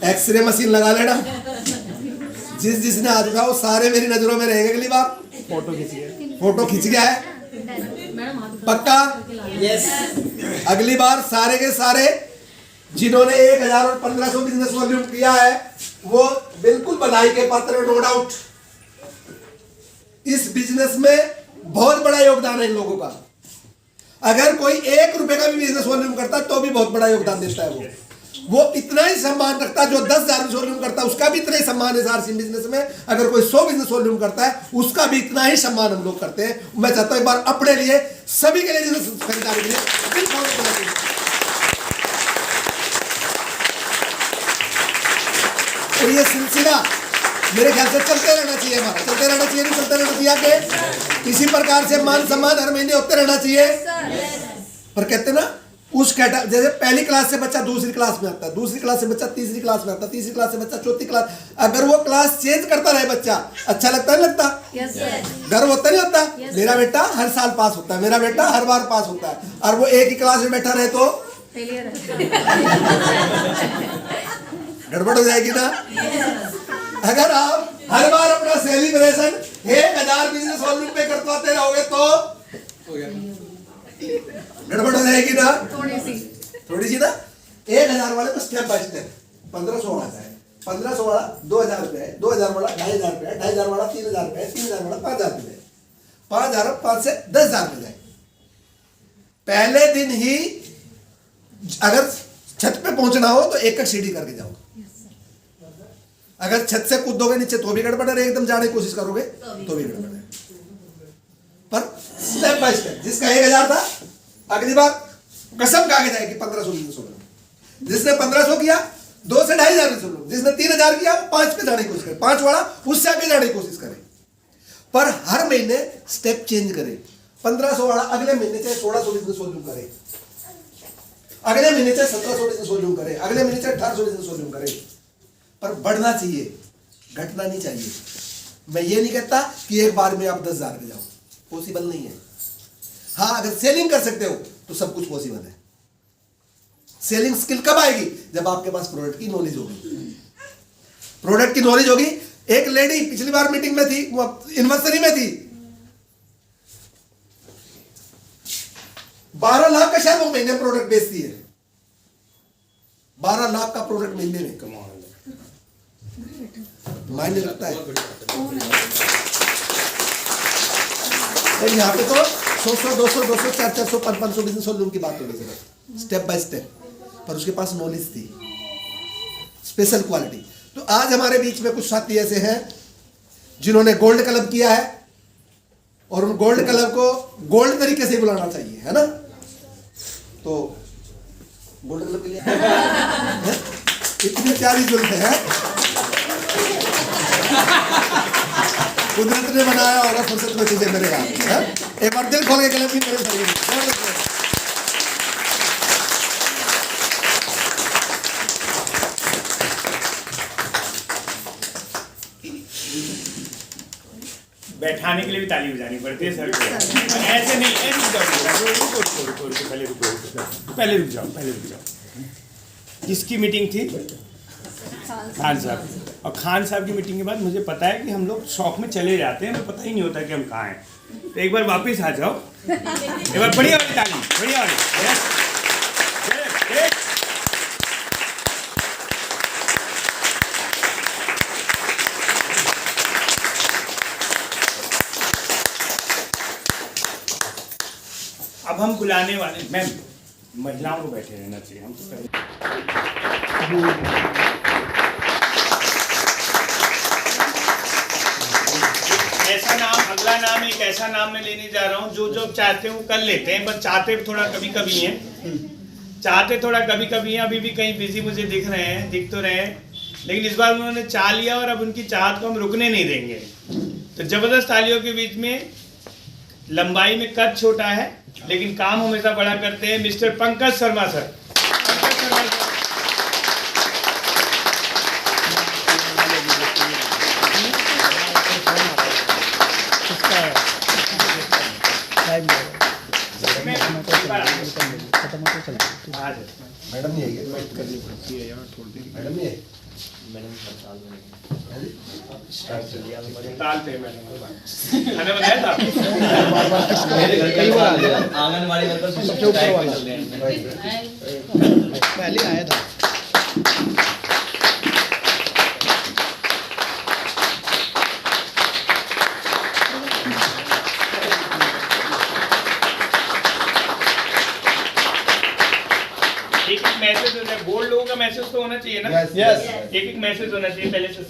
एक्सरे मशीन लगा लेना, जिसने हाथ उठाओ सारे मेरी नजरों में रहेंगे। अगली बार फोटो खींच गया है। पक्का? यस। अगली बार सारे के सारे जिन्होंने 1000 और 1500 बिजनेस वॉल्यूम किया है वो बिल्कुल बधाई के पात्र, नो डाउट। इस बिजनेस में बहुत बड़ा योगदान है इन लोगों का। अगर कोई 1 रुपए का भी बिजनेस वॉल्यूम करता है तो भी बहुत बड़ा योगदान देता है। वो इतना ही सम्मान रखता है। जो 10,000 बिजनेस वॉल्यूम करता है उसका भी इतना ही सम्मान है सारसी बिजनेस में। अगर कोई 100 बिजनेस वॉल्यूम करता है उसका भी इतना ही सम्मान हम लोग करते हैं। मैं चाहता हूं एक बार अपने लिए, सभी के लिए, बिजनेस खरीदारी के लिए और ये सिलसिला मेरे ख्याल से चलते रहना चाहिए। हमारा चलते रहना चाहिए, नहीं चलते रहना चाहिए आगे इसी प्रकार से मान सम्मान हर महीने होते रहना चाहिए। पर कहते ना उस कैटेगरी, जैसे पहली क्लास से बच्चा दूसरी क्लास में आता है, दूसरी क्लास से बच्चा तीसरी क्लास में आता है, तीसरी क्लास से बच्चा चौथी क्लास, अगर वो क्लास चेंज करता रहे बच्चा, अच्छा लगता है? लगता गर्व होता नहीं होता? मेरा बेटा हर साल पास होता है, मेरा बेटा हर बार पास होता है। और वो एक ही क्लास में बैठा रहे तो गड़बड़ हो जाएगी ना। अगर आप हर बार अपना सेलिब्रेशन 1000 बिजनेस वॉल्यूम पे करवाते रहोगे तो गड़बड़ हो जाएगी ना, थोड़ी सी ना। 1000 वाले को स्टेप बाय स्टेप 1500 आता है, 1500 वाला 2000 रुपए है, 2000 वाला 2500 रुपए है, 2500 वाला 3000 रुपए है, 3000 वाला 5000 रुपए है, 5000 5 से 10,000 रुपए जाए। पहले दिन ही अगर छत पे पहुंचना हो तो एक सीढ़ी करके जाओ। अगर छत से कूदोगे नीचे तो भी गड़बड़ है, एकदम जाने की कोशिश करोगे तो भी गड़बड़ है। पर स्टेप बाय स्टेप, जिसका 1000 था अगली बार कसम खा के जाएगी 1500 बिजनेस वॉल्यूम। जिसने 1500 किया 2 से 2500 बिजनेस वॉल्यूम, जिसने 3000 किया 5 पे जाने की कोशिश करे, 5 वाला उससे आगे जाने की कोशिश करे। पर हर महीने स्टेप चेंज करे। 1500 वाला अगले महीने चाहे 1600 बिजनेस वॉल्यूम करे, अगले महीने चाहे 1700 बिजनेस वॉल्यूम करे, अगले महीने चाहे 1800 बिजनेस वॉल्यूम करे। पर बढ़ना चाहिए, घटना नहीं चाहिए। मैं ये नहीं कहता कि एक बार में आप 10,000 पे जाओ, पॉसिबल नहीं है। हाँ, अगर सेलिंग कर सकते हो तो सब कुछ पॉसिबल है। सेलिंग स्किल कब आएगी? जब आपके पास प्रोडक्ट की नॉलेज होगी। प्रोडक्ट की नॉलेज होगी। एक लेडी पिछली बार मीटिंग में थी, वो एनिवर्सरी में थी, 12 लाख का शायद वो महीने में प्रोडक्ट बेचती है। 12 लाख का प्रोडक्ट महीने में कमाओ, मायने लगता है। यहाँ पे तो 100, 200, 400, 500 बिजनेस वॉल्यूम की बात होगी सिर्फ, स्टेप बाय स्टेप। पर उसके पास नॉलेज थी, स्पेशल क्वालिटी। तो आज हमारे बीच में कुछ साथी ऐसे हैं जिन्होंने गोल्ड क्लब किया है और उन गोल्ड क्लब को गोल्ड तरीके से बुलाना चाहिए, है ना? तो गोल्ड क्लब के लिए इतनी प्यारी जरूरत है। कुदरत ने बनाया और फुर्सत में चीजें मेरे यहाँ एक बार दिल खोल के क्लब भी मेरे शरीर में। बैठाने के लिए भी ताली बजानी पड़ती है सर को। ऐसे नहीं, ऐसे पहले रुक जाओ। किसकी मीटिंग थी? खान साहब। और खान साहब की मीटिंग के बाद मुझे पता है कि हम लोग शौक में चले जाते हैं, हमें पता ही नहीं होता कि हम कहाँ हैं। तो एक बार वापस आ जाओ, एक बार बढ़िया वाली ताली, बढ़िया वाली। अब हम बुलाने वाले, मैम महिलाओं को बैठे रहना चाहिए। हम तो ऐसा नाम, अगला नाम एक ऐसा नाम मैं लेने जा रहा हूँ जो जो चाहते हैं वो कर लेते हैं, बस चाहते थोड़ा कभी कभी हैं, चाहते थोड़ा कभी कभी हैं। अभी भी कहीं बिजी मुझे दिख रहे हैं, दिख तो रहे हैं, लेकिन इस बार उन्होंने चाह लिया और अब उनकी चाहत को हम रुकने नहीं देंगे। तो जबरदस्त तालियों के बीच में, लंबाई में कद छोटा है लेकिन काम हमेशा बड़ा करते हैं, mister Pankaj Sharma sir. Madam नहीं है, मैडम नहीं है। ताल पे मैंने बताया था आंगनबाड़ी वर्कर सबसे ऊपर वाला पहले आया था। एक मैसेज होना है, बोल्ड लोगों का मैसेज तो होना चाहिए ना। Yes. एक मैसेज होना चाहिए पहले से।